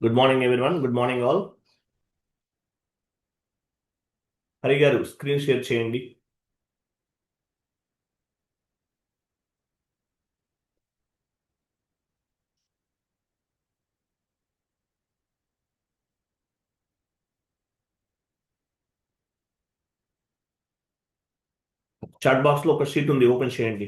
Good morning everyone. Good morning all. Hari గారు screen share చేయండి. Chat box లో ఒక షీట్ ఉంది, ఓపెన్ చేయండి.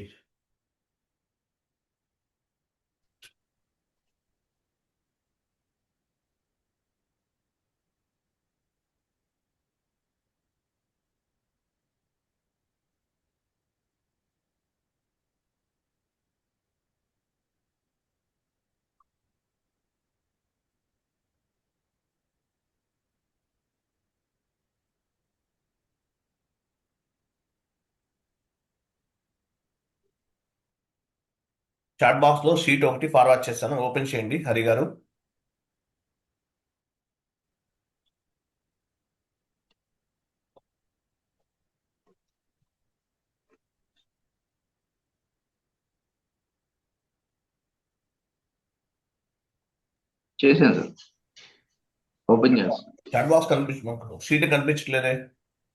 చాట్ బాక్స్ లో షీట్ ఒకటి ఫార్వర్డ్ చేస్తాను, ఓపెన్ చేయండి హరి గారు. చేశాను సార్. ఓపెన్ చేస్తాను. చాట్ బాక్స్ షీట్ కనిపించట్లేదే.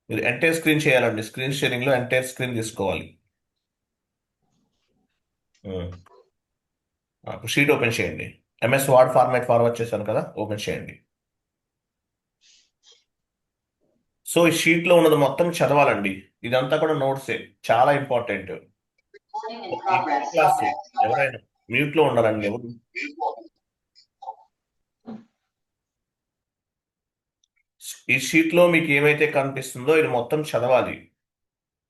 మీరు ఎంటైర్ స్క్రీన్ చేయాలండి. స్క్రీన్ షేరింగ్ లో ఎంటైర్ స్క్రీన్ తీసుకోవాలి. షీట్ ఓపెన్ చేయండి. ఎంఎస్ వర్డ్ ఫార్మాట్ ఫార్వర్డ్ చేశాను కదా, ఓపెన్ చేయండి. సో ఈ షీట్ లో ఉన్నది మొత్తం చదవాలండి. ఇదంతా కూడా నోట్సే, చాలా ఇంపార్టెంట్. ఈ క్లాస్ ఎవరైనా మ్యూట్ లో ఉండాలండి. ఎవరు ఈ షీట్ లో మీకు ఏమైతే కనిపిస్తుందో ఇది మొత్తం చదవాలి.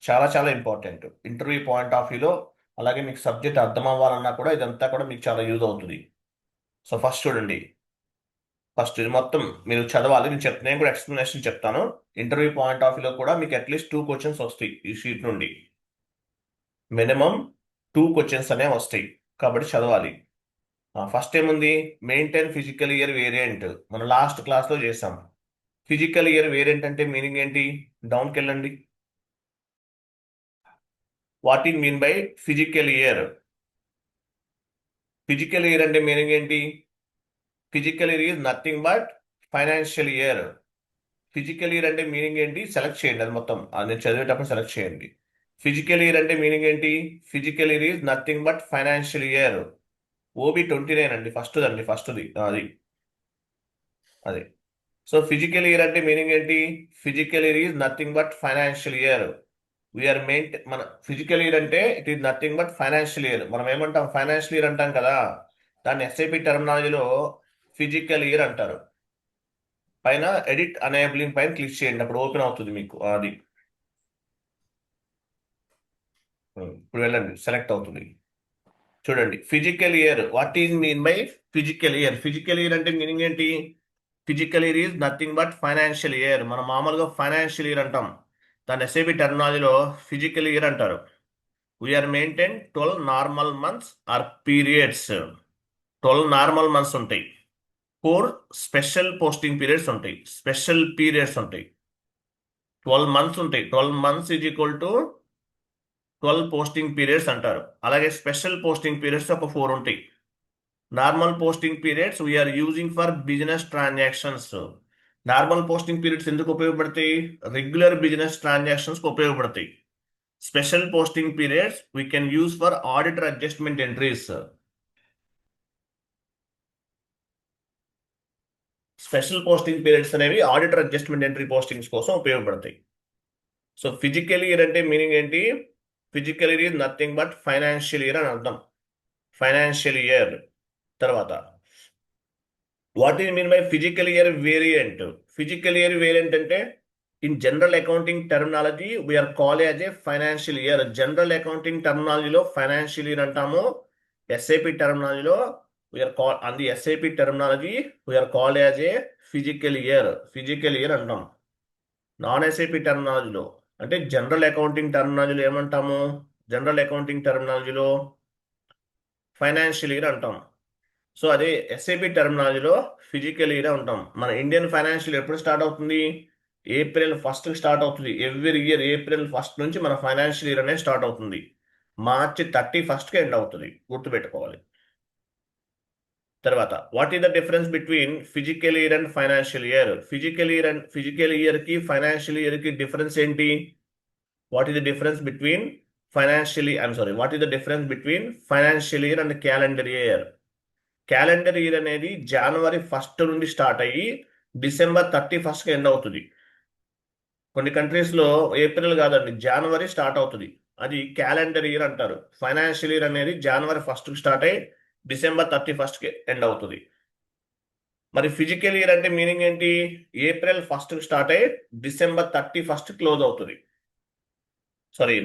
చాలా చాలా ఇంపార్టెంట్ ఇంటర్వ్యూ పాయింట్ ఆఫ్ వ్యూలో. అలాగే మీకు సబ్జెక్ట్ అర్థం అవ్వాలన్నా కూడా ఇదంతా కూడా మీకు చాలా యూజ్ అవుతుంది. సో ఫస్ట్ చూడండి. ఫస్ట్ ఇది మొత్తం మీరు చదవాలి. నేను కూడా ఎక్స్ప్లెనేషన్ చెప్తాను. ఇంటర్వ్యూ పాయింట్ ఆఫ్ వ్యూలో కూడా మీకు అట్లీస్ట్ 2 క్వశ్చన్స్ వస్తాయి ఈ షీట్ నుండి. మినిమం 2 క్వశ్చన్స్ అనేవి వస్తాయి, కాబట్టి చదవాలి. ఫస్ట్ ఏముంది, మెయింటైన్ ఫిజికల్ ఇయర్ వేరియంట్. మనం లాస్ట్ క్లాస్లో చేసాం. ఫిజికల్ ఇయర్ వేరియంట్ అంటే మీనింగ్ ఏంటి? డౌన్కి వెళ్ళండి. What is mean by physical year? Physical year అంటే మీనింగ్ ఏంటి? Physical year is nothing but financial year. Physical year అంటే మీనింగ్ ఏంటి? సెలెక్ట్ చేయండి. అది మొత్తం నేను చదివేటప్పుడు సెలెక్ట్ చేయండి. ఫిజికల్ ఇయర్ అంటే మీనింగ్ ఏంటి? Physical year is nothing but financial year. OB29 అండి, ఫస్ట్ది అది. అది సో ఫిజికల్ ఇయర్ అంటే మీనింగ్ ఏంటి? Physical year is nothing but financial year. We are మన ఫిజికల్ ఇయర్ అంటే it is nothing but financial year. మనం ఏమంటాం? ఫైనాన్షియల్ ఇయర్ అంటాం కదా, దాన్ని ఎస్ఐపి టర్మినాలజీలో ఫిజికల్ ఇయర్ అంటారు. పైన ఎడిట్ అనేబులింగ్ పైన క్లిక్ చేయండి, అప్పుడు ఓపెన్ అవుతుంది మీకు అది. ఇప్పుడు వెళ్ళండి, సెలెక్ట్ అవుతుంది. చూడండి physical year. What is mean by physical year? Physical year అంటే మీనింగ్ ఏంటి? Physical year is nothing but financial year. మనం మామూలుగా ఫైనాన్షియల్ ఇయర్ అంటాం, దాన్ని ఎస్ఐపి టర్మినాలజీలో ఫిజికల్ ఇయర్ అంటారు. We are maintain 12 normal months or periods. 12 normal months ఉంటాయి, 4 special posting periods ఉంటాయి, స్పెషల్ పీరియడ్స్ ఉంటాయి. 12 మంత్స్ ఉంటాయి. 12 months is equal to 12 posting periods అంటారు. అలాగే స్పెషల్ పోస్టింగ్ పీరియడ్స్ ఒక 4 ఉంటాయి. Normal posting periods we are using for business transactions. Normal posting periods ఎందుకు ఉపయోగపడతాయి? రెగ్యులర్ బిజినెస్ ట్రాన్సాక్షన్స్ ఉపయోగపడతాయి. Special posting periods we can use for auditor adjustment entries. Special posting periods అనేవి auditor adjustment entry postings కోసం ఉపయోగపడతాయి. So physical year అంటే meaning ఏంటి? Physical year is nothing but financial year అని అర్థం. Financial year. తర్వాత what is mean by physical year variant? Physical year variant అంటే in general accounting terminology we are call as a financial year. General accounting టర్మినాలజీలో financial year అంటాము. SIP టర్మినాలజీలో we are call on the SIP terminology we are call as a physical year. Physical year అంటాం. Non SIP టర్మినాలజీలో అంటే general accounting టర్మినాలజీలో ఏమంటాము? General accounting టర్మినాలజీలో financial year అంటాం. సో అదే ఎస్ఐపి టర్మినాలజీలో ఫిజికల్ ఇయర్ ఉంటాం. మన ఇండియన్ ఫైనాన్షియల్ ఎప్పుడు స్టార్ట్ అవుతుంది? ఏప్రిల్ 1 స్టార్ట్ అవుతుంది. ఎవ్రీ ఇయర్ ఏప్రిల్ 1 నుంచి మన ఫైనాన్షియల్ ఇయర్ అనేది స్టార్ట్ అవుతుంది. మార్చి 31కి ఎండ్ అవుతుంది, గుర్తుపెట్టుకోవాలి. తర్వాత what is the difference between physical year and financial year? Physical year కి ఫైనాన్షియల్ ఇయర్ కి డిఫరెన్స్ ఏంటి? What is the difference between what is the difference between financial year and calendar year? Calendar year అనేది జనవరి 1 నుండి start అయ్యి December 31కి end అవుతుంది. కొన్ని countries లో April కాదండి, జనవరి స్టార్ట్ అవుతుంది, అది క్యాలెండర్ ఇయర్ అంటారు. ఫైనాన్షియల్ ఇయర్ అనేది జనవరి 1కి స్టార్ట్ అయ్యి డిసెంబర్ 31కి ఎండ్ అవుతుంది. మరి ఫిజికల్ ఇయర్ అంటే మీనింగ్ ఏంటి? ఏప్రిల్ 1కి స్టార్ట్ అయ్యి డిసెంబర్ 31కి క్లోజ్ అవుతుంది,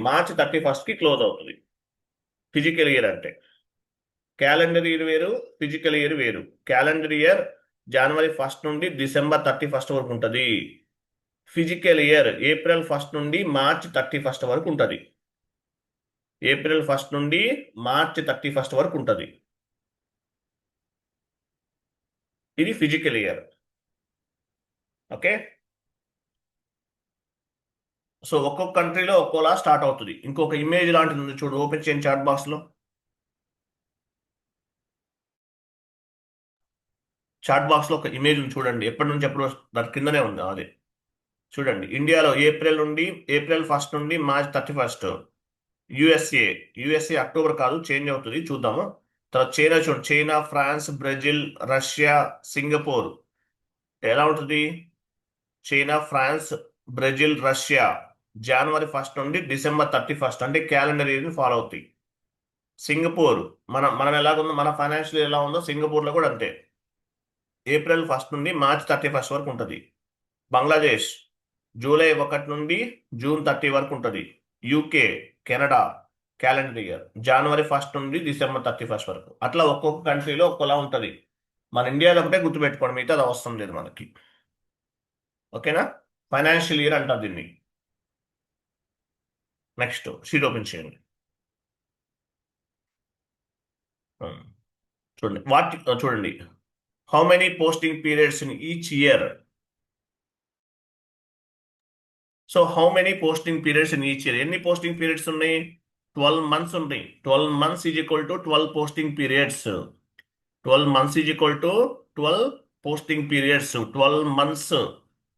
మార్చ్ 31కి క్లోజ్ అవుతుంది ఫిజికల్ ఇయర్ అంటే. క్యాలెండర్ ఇయర్ వేరు, ఫిజికల్ ఇయర్ వేరు. క్యాలెండర్ ఇయర్ జనవరి 1 నుండి డిసెంబర్ 31 వరకు ఉంటుంది. ఫిజికల్ ఇయర్ ఏప్రిల్ 1 నుండి మార్చ్ 31 వరకు ఉంటుంది. ఏప్రిల్ 1 నుండి మార్చ్ 31 వరకు ఉంటుంది. ఇది ఫిజికల్ ఇయర్. ఓకే, సో ఒక్కొక్క కంట్రీలో ఒక్కోలా స్టార్ట్ అవుతుంది. ఇంకొక ఇమేజ్ లాంటిది ఉంది చూడు, ఓపెన్ చేయండి చాట్ బాక్స్ లో. చాట్ బాక్స్ లో ఒక ఇమేజ్ ఉంది చూడండి, ఎప్పటి నుంచి ఎప్పుడు దాని కిందనే ఉంది అది. చూడండి, ఇండియాలో ఏప్రిల్ 1 నుండి మార్చ్ 31. యుఎస్ఏ అక్టోబర్ కాదు, చేంజ్ అవుతుంది, చూద్దాము. తర్వాత చైనా చూడండి, China, France, Brazil, Russia, Singapore ఎలా ఉంటుంది? చైనా, ఫ్రాన్స్, బ్రెజిల్, రష్యా జనవరి 1 నుండి డిసెంబర్ 31 అంటే క్యాలెండర్ ఇయర్ ఫాలో అవుతాయి. సింగపూర్ మనం ఎలాగుందో, మన ఫైనాన్షియల్ ఎలా ఉందో సింగపూర్ లో కూడా అంతే, ఏప్రిల్ 1 నుండి మార్చ్ 31 వరకు ఉంటుంది. బంగ్లాదేశ్ జూలై 1 నుండి జూన్ 30 వరకు ఉంటుంది. యూకే, కెనడా క్యాలెండర్ ఇయర్ జనవరి 1 నుండి డిసెంబర్ 31 వరకు. అట్లా ఒక్కొక్క కంట్రీలో ఒక్కోలా ఉంటుంది. మన ఇండియాలో ఒకటే గుర్తుపెట్టుకోండి, మిగతా అది అవసరం లేదు మనకి. ఓకేనా? ఫైనాన్షియల్ ఇయర్ అంటారు దీన్ని. నెక్స్ట్ షీట్ ఓపెన్ చేయండి. చూడండి, how many posting periods in each year? So how many posting periods in each year? ఎన్ని పోస్టింగ్ పీరియడ్స్ ఉన్నాయి? 12 months ఉన్నాయి. 12 months is equal to 12 posting periods. 12 months is equal to 12 posting periods. 12 months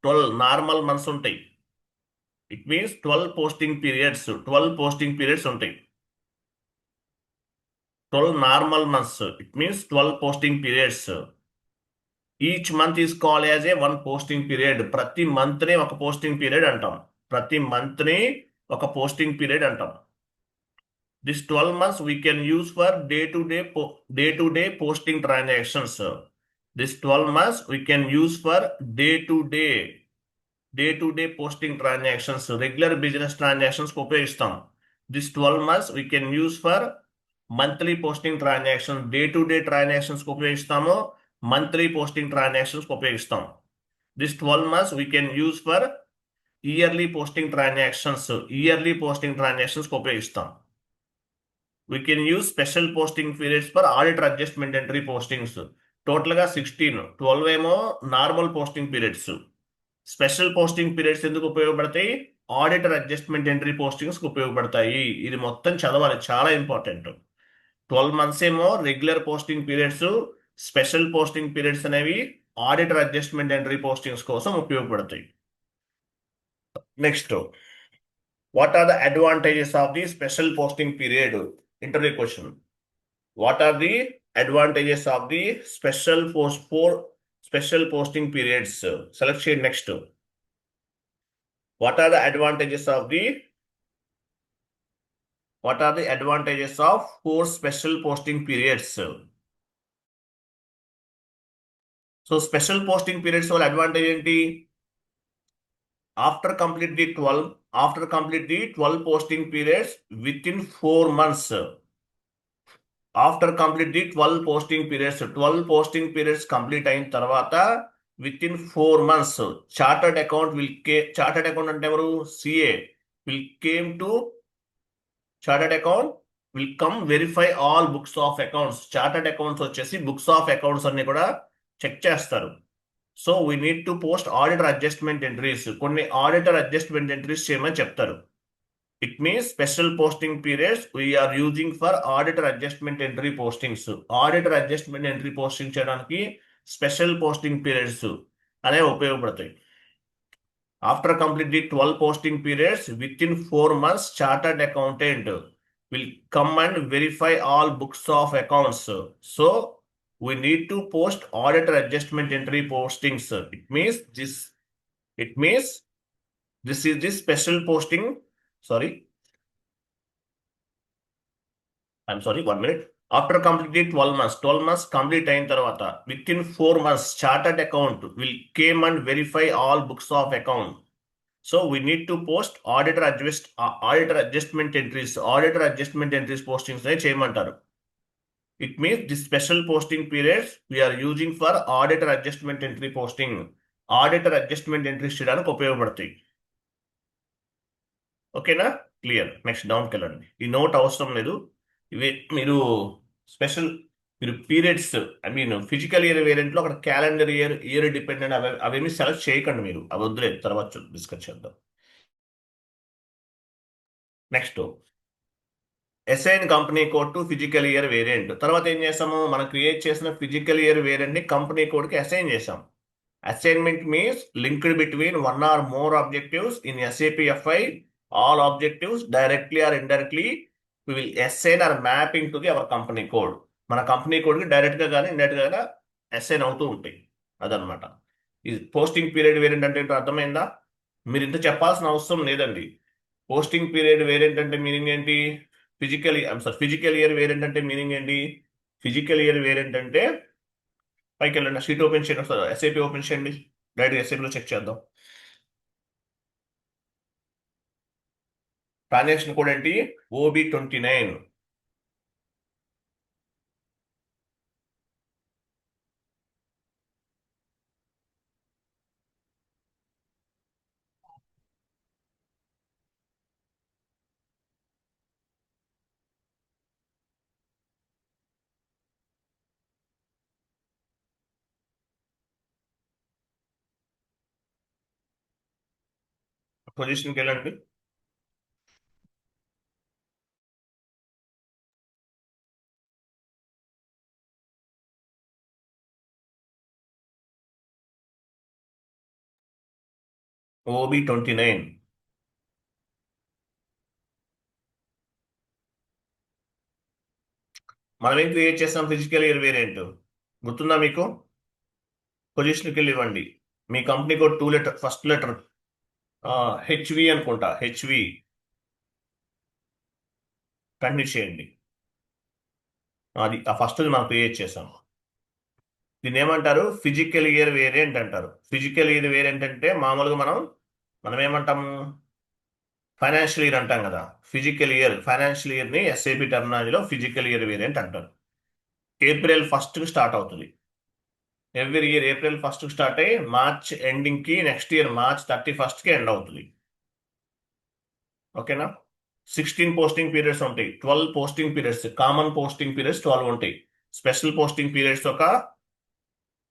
12 normal months ఉంటాయి. It means 12 posting periods. 12 posting periods ఉంటాయి. 12 normal months, it means 12 posting periods. Each month is called as a 1 posting period. ప్రతి month ని ఒక posting period అంటాం. ప్రతి month ని ఒక posting period అంటాం. This 12 months we can use for day-to-day posting transactions. This 12 months we can use for day-to-day posting transactions, regular business transactions को उपयोगिస్తాం. This 12 months we can use for monthly posting transactions, day-to-day transactions को ఉపయోగిస్తాము, monthly posting transactions को ఉపయోగిస్తాం. This 12 months we can use for yearly posting transactions को ఉపయోగిస్తాం. We can use special posting periods for auditor adjustment entry postings. Total గా 16. 12 ఏమో normal posting periods. Special posting periods ఎందుకు ఉపయోగపడతాయి? ఆడిటర్ అడ్జస్ట్మెంట్ ఎంట్రీ పోస్టింగ్స్ ఉపయోగపడతాయి. ఇది మొత్తం చదవాలి, చాలా ఇంపార్టెంట్. 12 months ఏమో regular posting periods, special posting periods అనేవి ఆడిటర్ అడ్జస్ట్మెంట్ ఎంట్రీ పోస్టింగ్స్ కోసం ఉపయోగపడతాయి. Next, what are the advantages of the special posting period? Interview question. What are the advantages of the special posting periods? Selection next. What are the advantages of 4 special posting periods? So special posting periods wala advantage enti? After complete the 12 posting periods within 4 months. After complete the 12 posting periods complete అయిన తర్వాత within 4 months chartered account అంటే ఎవరు? CA will come verify all books of accounts. Chartered accounts వచ్చేసి books of accounts అన్ని కూడా check చేస్తారు. So we need to post auditor adjustment entries. కొన్ని auditor adjustment entries చేయమని చెప్తారు. It means special posting periods we are using for auditor adjustment entry postings. Auditor adjustment entry posting చేయడానికి special posting periods అనేవి ఉపయోగపడతాయి. After completing 12 posting periods, within 4 months, chartered accountant will come and verify all books of accounts. So we need to post auditor adjustment entry postings. It means this is the special posting. Sorry. I'm sorry, 1 minute. After completing 12 months complete అయిన తర్వాత within 4 months, chartered account will came and verify all books of account. So we need to post auditor adjustment entries. Auditor adjustment entries postings చేయమంటారు. It means the special posting periods we are using for auditor adjustment entry posting. Auditor adjustment entries చేయడానికి ఉపయోగపడతాయి. ఓకేనా? Clear. Next డౌన్కి వెళ్ళండి. ఈ note అవసరం లేదు. ఇవి మీరు స్పెషల్ మీరు పీరియడ్స్ ఫిజికల్ ఇయర్ వేరియంట్లో అక్కడ క్యాలెండర్ ఇయర్ డిపెండెంట్ అవేమి సెలెక్ట్ చేయకండి మీరు. అవి వద్దులేదు, తర్వాత డిస్కస్ చేద్దాం. Next assign company code to physical year variant. తర్వాత ఏం చేసాము, మనం క్రియేట్ చేసిన ఫిజికల్ ఇయర్ వేరియంట్ ని కంపెనీ కోడ్కి అసైన్ చేసాం. Assignment means linked between one or more objectives in SAP FI. All objectives directly or indirectly we will assign or mapping to our company code. మన company కోడ్కి డైరెక్ట్గా కానీ ఇండైరెక్ట్గా assign అవుతూ ఉంటాయి. అదనమాట. ఇది పోస్టింగ్ పీరియడ్ వేరియంట్ అంటే ఏంటో అర్థమైందా? మీరు ఇంత చెప్పాల్సిన అవసరం లేదండి. పోస్టింగ్ పీరియడ్ వేరియంట్ అంటే మీనింగ్ ఏంటి? ఫిజికల్ ఇయర్ వేరియంట్ అంటే మీనింగ్ ఏంటి? ఫిజికల్ ఇయర్ వేరియంట్ అంటే పైకి వెళ్ళండి, షీట్ ఓపెన్ చేయండి, ఎస్ఏపీ ఓపెన్ చేయండి, డైరెక్ట్ ఎస్ఏపీలో చెక్ చేద్దాం. ట్రాన్సాక్షన్ కోడ్ ఏంటి? OB29. పొజిషన్కి వెళ్ళండి. OB29. మనం ఏం క్రియేట్ చేస్తాం? ఫిజికల్ ఇయర్ వేరియంట్ గుర్తుందా మీకు? పొజిషన్కి వెళ్ళి ఇవ్వండి. మీ company code 2 letter, first letter HV అనుకుంటా, హెచ్వి కంటిన్యూ చేయండి. అది ఆ ఫస్ట్ మనం క్రియేట్ చేసాం. దీన్ని ఏమంటారు? ఫిజికల్ ఇయర్ వేరియంట్ అంటారు. ఫిజికల్ ఇయర్ వేరియంట్ అంటే మామూలుగా మనం ఏమంటాము? ఫైనాన్షియల్ ఇయర్ అంటాం కదా. ఫైనాన్షియల్ ఇయర్ని ఎస్ఐపి టర్మినాలజీలో ఫిజికల్ ఇయర్ వేరియంట్ అంటారు. April 1st స్టార్ట్ అవుతుంది. Every year April 1st start అయ్యి మార్చ్ ఎండింగ్కి next year March 31st end అవుతుంది. ఓకేనా? 16 పోస్టింగ్ పీరియడ్స్ ఉంటాయి. 12 posting periods, common posting periods 12 ఉంటాయి. స్పెషల్ పోస్టింగ్ పీరియడ్స్ ఒక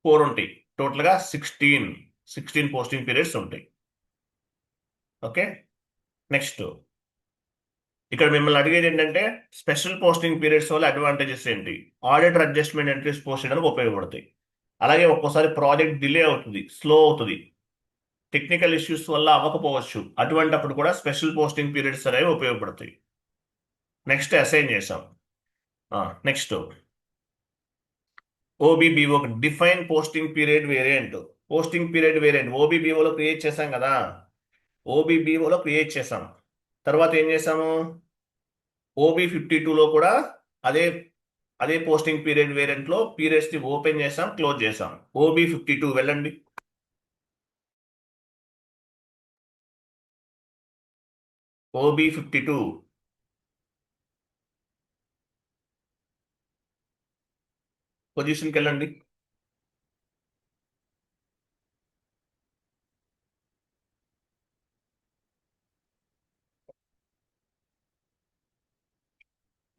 4 ఉంటాయి. టోటల్గా 16 పోస్టింగ్ పీరియడ్స్ ఉంటాయి. ఓకే, నెక్స్ట్ ఇక్కడ మిమ్మల్ని అడిగేది ఏంటంటే స్పెషల్ పోస్టింగ్ పీరియడ్స్ వల్ల అడ్వాంటేజెస్ ఏంటి? ఆడిటర్ అడ్జస్ట్మెంట్ ఎంట్రీస్ పోస్ట్ చేయడానికి ఉపయోగపడతాయి. అలాగే ఒక్కోసారి ప్రాజెక్ట్ డిలే అవుతుంది, స్లో అవుతుంది, టెక్నికల్ ఇష్యూస్ వల్ల అవ్వకపోవచ్చు. అటువంటిప్పుడు కూడా స్పెషల్ పోస్టింగ్ పీరియడ్స్ అనేవి ఉపయోగపడతాయి. నెక్స్ట్ అసైన్ చేసాం. Next OBBO define posting period variant. Posting period variant OBBOలో క్రియేట్ చేసాం కదా. OBBOలో క్రియేట్ చేసాం. తర్వాత ఏం చేసాము? OB52లో కూడా అదే పోస్టింగ్ పీరియడ్ వేరియంట్లో పీరియడ్స్ని ఓపెన్ చేసాం, క్లోజ్ చేసాం. OB52 వెళ్ళండి. OB52 పొజిషన్కి వెళ్ళండి.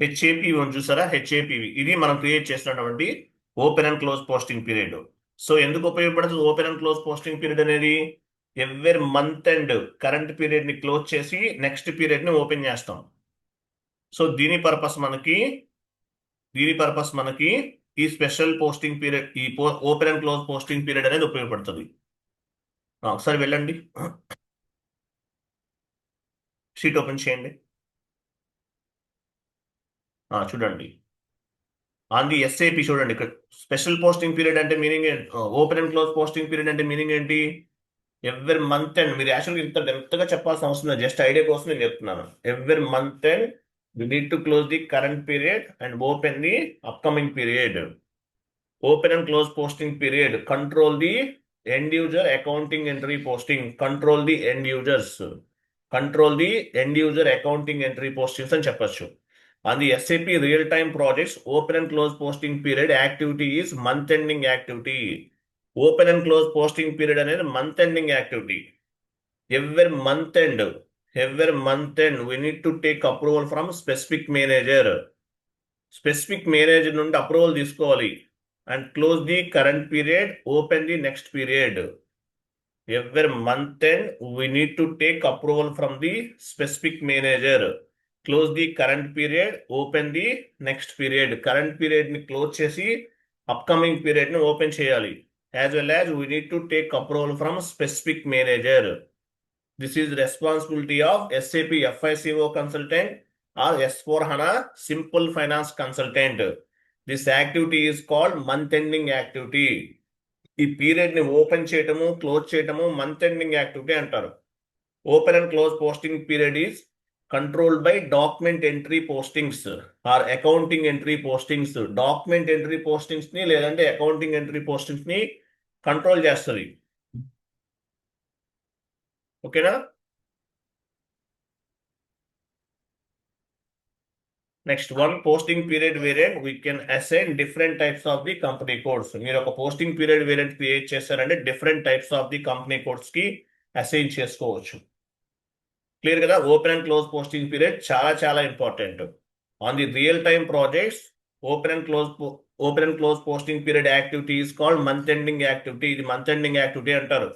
HAPV చూసారా? HAPV ఇది మనం క్రియేట్ చేసినటువంటి open and close posting period. So ఎందుకు ఉపయోగపడుతుంది open and close posting period అనేది? Every month and current period ని క్లోజ్ చేసి నెక్స్ట్ పీరియడ్ ని ఓపెన్ చేస్తాం. సో దీని పర్పస్ మనకి ఈ స్పెషల్ పోస్టింగ్ పీరియడ్, ఈ open and close posting period అనేది ఉపయోగపడుతుంది. ఒకసారి వెళ్ళండి, షీట్ ఓపెన్ చేయండి. చూడండి ఆన్ ది ఎస్ఐపి చూడండి, ఇక్కడ స్పెషల్ పోస్టింగ్ పీరియడ్ అంటే meaning, open and close posting period అంటే మీనింగ్ ఏంటి? ఎవ్రీ మంత్ అండ్, మీరు యాక్చువల్గా ఇంత డెప్త్గా చెప్పాల్సిన అవసరం లేదు, జస్ట్ ఐడియా కోసం నేను చెప్తున్నాను. Every month and you need to close the current period and open the upcoming period. Open and close posting period. Control the end user accounting entry posting. Control the end users. Control the end user accounting entry postings అని చెప్పచ్చు. On the SAP real-time projects, open and close posting period activity is month-ending activity. Open and close posting period అనేది month-ending activity. Every month end, we need to take approval from specific manager. Specific manager నుండి approval తీసుకోవాలి. And close the current period, open the next period. Every month end, we need to take approval from the specific manager. Close the current period, open the next period. Current period ni close chesi, upcoming period ni open cheyali. As well as we need to take approval from specific manager. This is responsibility of SAP FICO consultant or S/4HANA Simple Finance consultant. This activity is called month ending activity. ఈ period ని open చేయటము, close చేయటము month ending activity అంటారు. Open and close posting period is controlled by document entry postings or accounting entry postings. Document entry postings ని లేదంటే accounting entry postings ని control చేస్తుంది. ఓకేనా? Next one, posting period variant. We can assign different types of the company codes. మీరు ఒక posting period variant create చేశారంటే different types of the company codes కి assign చేసుకోవచ్చు. క్లియర్ కదా? Open and close posting period చాలా చాలా important. On the real time projects, open and close posting period activity is called month ending activity. ఇది month ending activity అంటారు.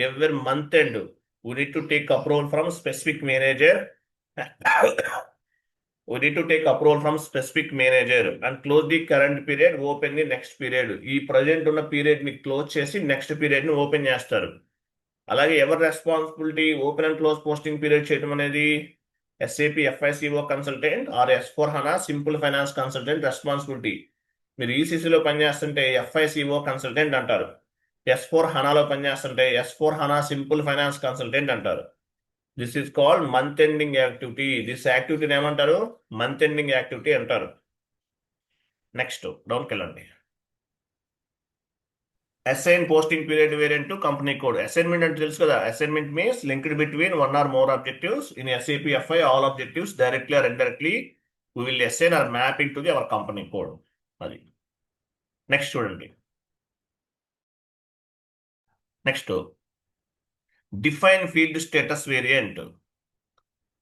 Every month end we need to take approval from specific manager. We need to take approval from specific manager and close the current period, open the next period. ఈ present ఉన్న period ని close చేసి next period ని open చేస్తారు. అలాగే ఎవరి responsibility open and close posting period చేయడం అనేది? SAP FICO consultant or S/4HANA simple finance consultant responsibility. మీరు ECCలో పనిచేస్తుంటే FICO కన్సల్టెంట్ అంటారు. S/4HANAలో పనిచేస్తుంటే S/4HANA సింపుల్ ఫైనాన్స్ కన్సల్టెంట్ అంటారు. This is called month ending activity. This యాక్టివిటీని ఏమంటారు? మంత్ ఎండింగ్ యాక్టివిటీ అంటారు. నెక్స్ట్ డౌన్కి వెళ్ళండి. Assign posting period variant to company code. Assignment అంటే తెలుసు కదా? Assignment means linked between one or more objectives. In SAP FI all objectives directly or indirectly we will assign or mapping to the our company code. అది next చూడండి. Next define field status variant.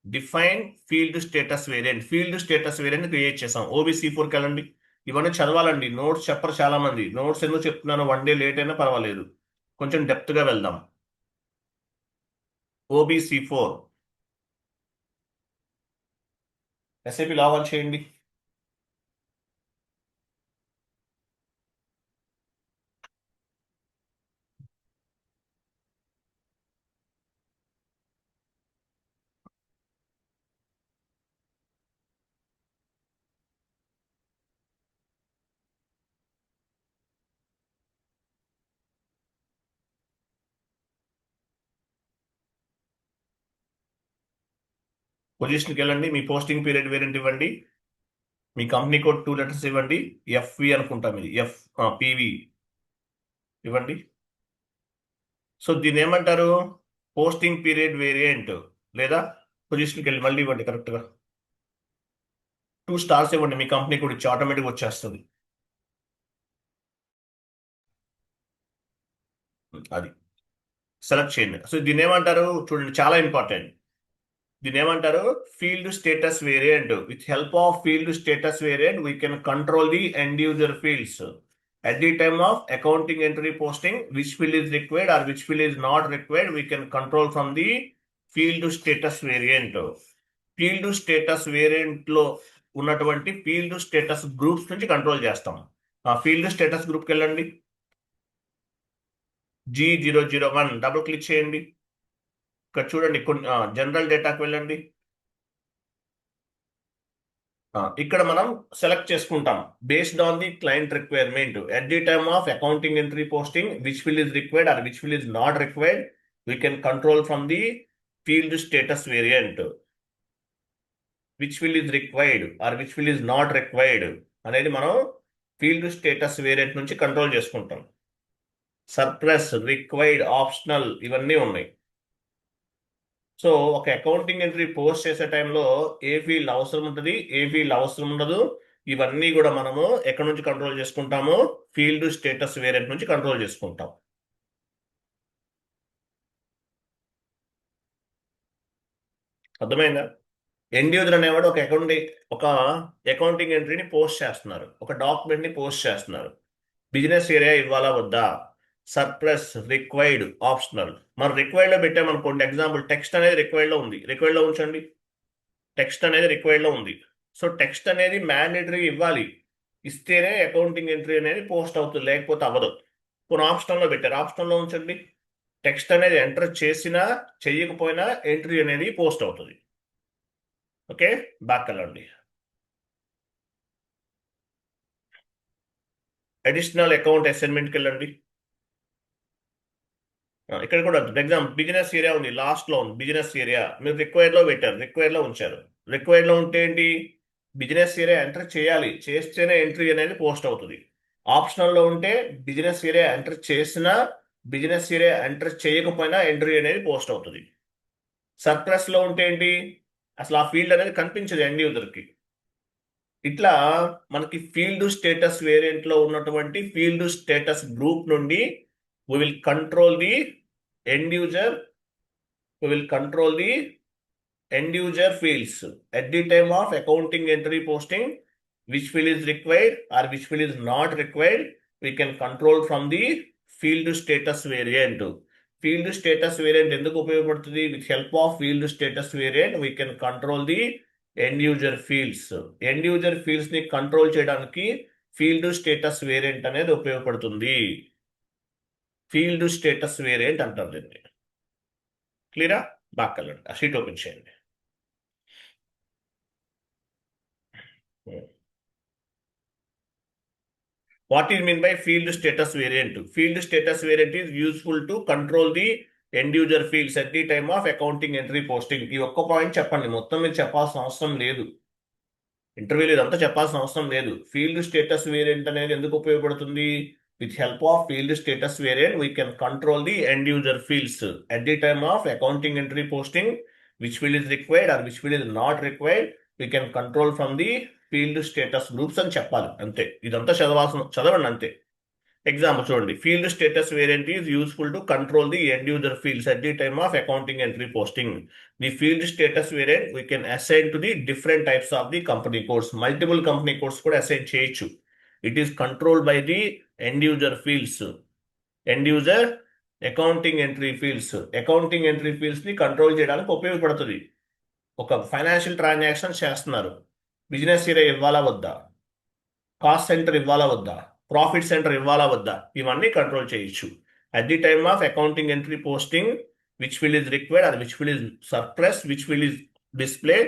Define field status variant. Field status variant create చేసాం. OBC4కి వెళ్ళండి. ఇవన్నీ చదవాలండి, notes చెప్పరు చాలా మంది. Notes ఎందుకు చెప్తున్నాను? 1 day లేట్ అయినా పర్వాలేదు, కొంచెం డెప్త్ గా వెళ్దాం. OBC4 SAP లాగిన్ చేయండి. పొజిషన్కి వెళ్ళండి. మీ పోస్టింగ్ పీరియడ్ వేరియంట్ ఇవ్వండి. మీ కంపెనీ కోడ్ 2 letters ఇవ్వండి. FV అనుకుంటాం, ఇది PV ఇవ్వండి. సో దీన్ని ఏమంటారు? Posting period variant. లేదా పొజిషన్కి వెళ్ళి మళ్ళీ ఇవ్వండి కరెక్ట్గా. 2 stars ఇవ్వండి. మీ కంపెనీ కోడ్ ఇచ్చి ఆటోమేటిక్గా వచ్చేస్తుంది. అది సెలెక్ట్ చేయండి. సో దీన్ని ఏమంటారు? చూడండి, చాలా ఇంపార్టెంట్. దీన్ని ఏమంటారు? Field status variant. With help of field status variant we can control the end user fields. At the time of accounting entry posting, which field is required or which field is not required, we can control from the field status variant. Field status variant లో ఉన్నటువంటి field status groups నుంచి control చేస్తాం. ఆ field status గ్రూప్కి వెళ్ళండి. G001 double click చేయండి. ఇక్కడ చూడండి కొన్ని జనరల్ డేటాకి వెళ్ళండి. ఇక్కడ మనం సెలెక్ట్ చేసుకుంటాం based on the client requirement. At the time of accounting entry posting which field is required or which field is not required, we can control from the field status variant. Which field is required or which field is not required అనేది మనం field status variant నుంచి control చేసుకుంటాం. Suppress, required, optional ఇవన్నీ ఉన్నాయి. So ఒక accounting entry post చేసే టైంలో ఏ field అవసరం ఉంటుంది, ఏ ఫీల్డ్ అవసరం ఉండదు, ఇవన్నీ కూడా మనము ఎక్కడి నుంచి కంట్రోల్ చేసుకుంటాము, ఫీల్డ్ స్టేటస్ వేరియంట్ నుంచి కంట్రోల్ చేసుకుంటాం. అర్థమైందా? ఎండ్ యూజర్ అనేవాడు ఒక అకౌంటింగ్ ఎంట్రీని పోస్ట్ చేస్తున్నారు, ఒక డాక్యుమెంట్ ని పోస్ట్ చేస్తున్నారు. బిజినెస్ ఏరియా ఇవ్వాలా వద్దా, సర్ప్లస్, రిక్వైర్డ్, ఆప్షనల్. మనం రిక్వైర్డ్ లో పెట్టామనుకోండి, ఎగ్జాంపుల్ టెక్స్ట్ అనేది రిక్వైర్డ్ లో ఉంది, రిక్వైర్డ్ లో ఉంచండి. టెక్స్ట్ అనేది రిక్వైర్డ్ లో ఉంది. సో టెక్స్ట్ అనేది మ్యాండేటరీ ఇవ్వాలి, ఇస్తేనే అకౌంటింగ్ ఎంట్రీ అనేది పోస్ట్ అవుతుంది, లేకపోతే అవ్వదు. కొన్ని ఆప్షనల్ లో పెట్టారు, ఆప్షనల్ లో ఉంచండి. టెక్స్ట్ అనేది ఎంటర్ చేసినా చెయ్యకపోయినా ఎంట్రీ అనేది పోస్ట్ అవుతుంది. ఓకే, బ్యాక్ వెళ్ళండి. అడిషనల్ అకౌంట్ అసైన్మెంట్కి వెళ్ళండి. ఇక్కడ కూడా ఎగ్జాంపుల్ బిజినెస్ ఏరియా ఉంది, లాస్ట్ లో ఉంది బిజినెస్ ఏరియా, మీరు రిక్వైర్డ్ లో పెట్టారు, రిక్వైర్డ్ లో ఉంచారు. రిక్వైర్డ్ లో ఉంటే ఏంటి, బిజినెస్ ఏరియా ఎంటర్ చేయాలి, చేస్తేనే ఎంట్రీ అనేది పోస్ట్ అవుతుంది. ఆప్షనల్ లో ఉంటే బిజినెస్ ఏరియా ఎంటర్ చేసినా, బిజినెస్ ఏరియా ఎంటర్ చేయకపోయినా ఎంట్రీ అనేది పోస్ట్ అవుతుంది. సర్ప్లస్ లో ఉంటే ఏంటి, అసలు ఆ ఫీల్డ్ అనేది కనిపించదు ఎండ్ యూజర్ కి. ఇట్లా మనకి ఫీల్డ్ స్టేటస్ వేరియంట్ లో ఉన్నటువంటి ఫీల్డ్ స్టేటస్ గ్రూప్ నుండి we will control the end user, we will control the end user fields at the time of accounting entry posting. Which field is required or which field is not required, we can control from the field status variant. Field status variant ఎందుకు ఉపయోగపడుతుంది, with help of field status variant we can control the end user fields. end user fields ని control చేయడానికి field status variant అనేది ఉపయోగపడుతుంది. Field status variant అంటారు దీన్ని. క్లియరా? బాగా కలండి, ఆ షీట్ ఓపెన్ చేయండి. What is mean by field status variant? Field status variant is useful to control the end user fields at the time of accounting entry posting. ఈ ఒక్క పాయింట్ చెప్పండి, మొత్తం మీరు చెప్పాల్సిన అవసరం లేదు, ఇంటర్వ్యూలో ఇదంతా చెప్పాల్సిన అవసరం లేదు. ఫీల్డ్ స్టేటస్ వేరియంట్ అనేది ఎందుకు ఉపయోగపడుతుంది? With help of field status variant, we can control the end user fields at the time of accounting entry posting. Which field is required or which field is not required, we can control from the field status groups అని చెప్పాలి, అంతే. ఇదంతా చదవండి అంతే. Example చూడండి, field status variant is useful to control the end user fields at the time of accounting entry posting. The field status variant we can assign to the different types of the company codes. Multiple company codes కూడా assign చేయొచ్చు. It is controlled by the end user fields. End user accounting entry fields, accounting entry fields ని control చేయడానికి ఉపయోగపడుతుంది. ఒక financial transaction చేస్తున్నారు, business area ఇవ్వాలా వద్దా, cost centre ఇవ్వాలా వద్దా, ప్రాఫిట్ సెంటర్ ఇవ్వాలా వద్దా, ఇవన్నీ కంట్రోల్ చేయొచ్చు. At the time of accounting entry posting which field is required or which field is suppress, which field is display,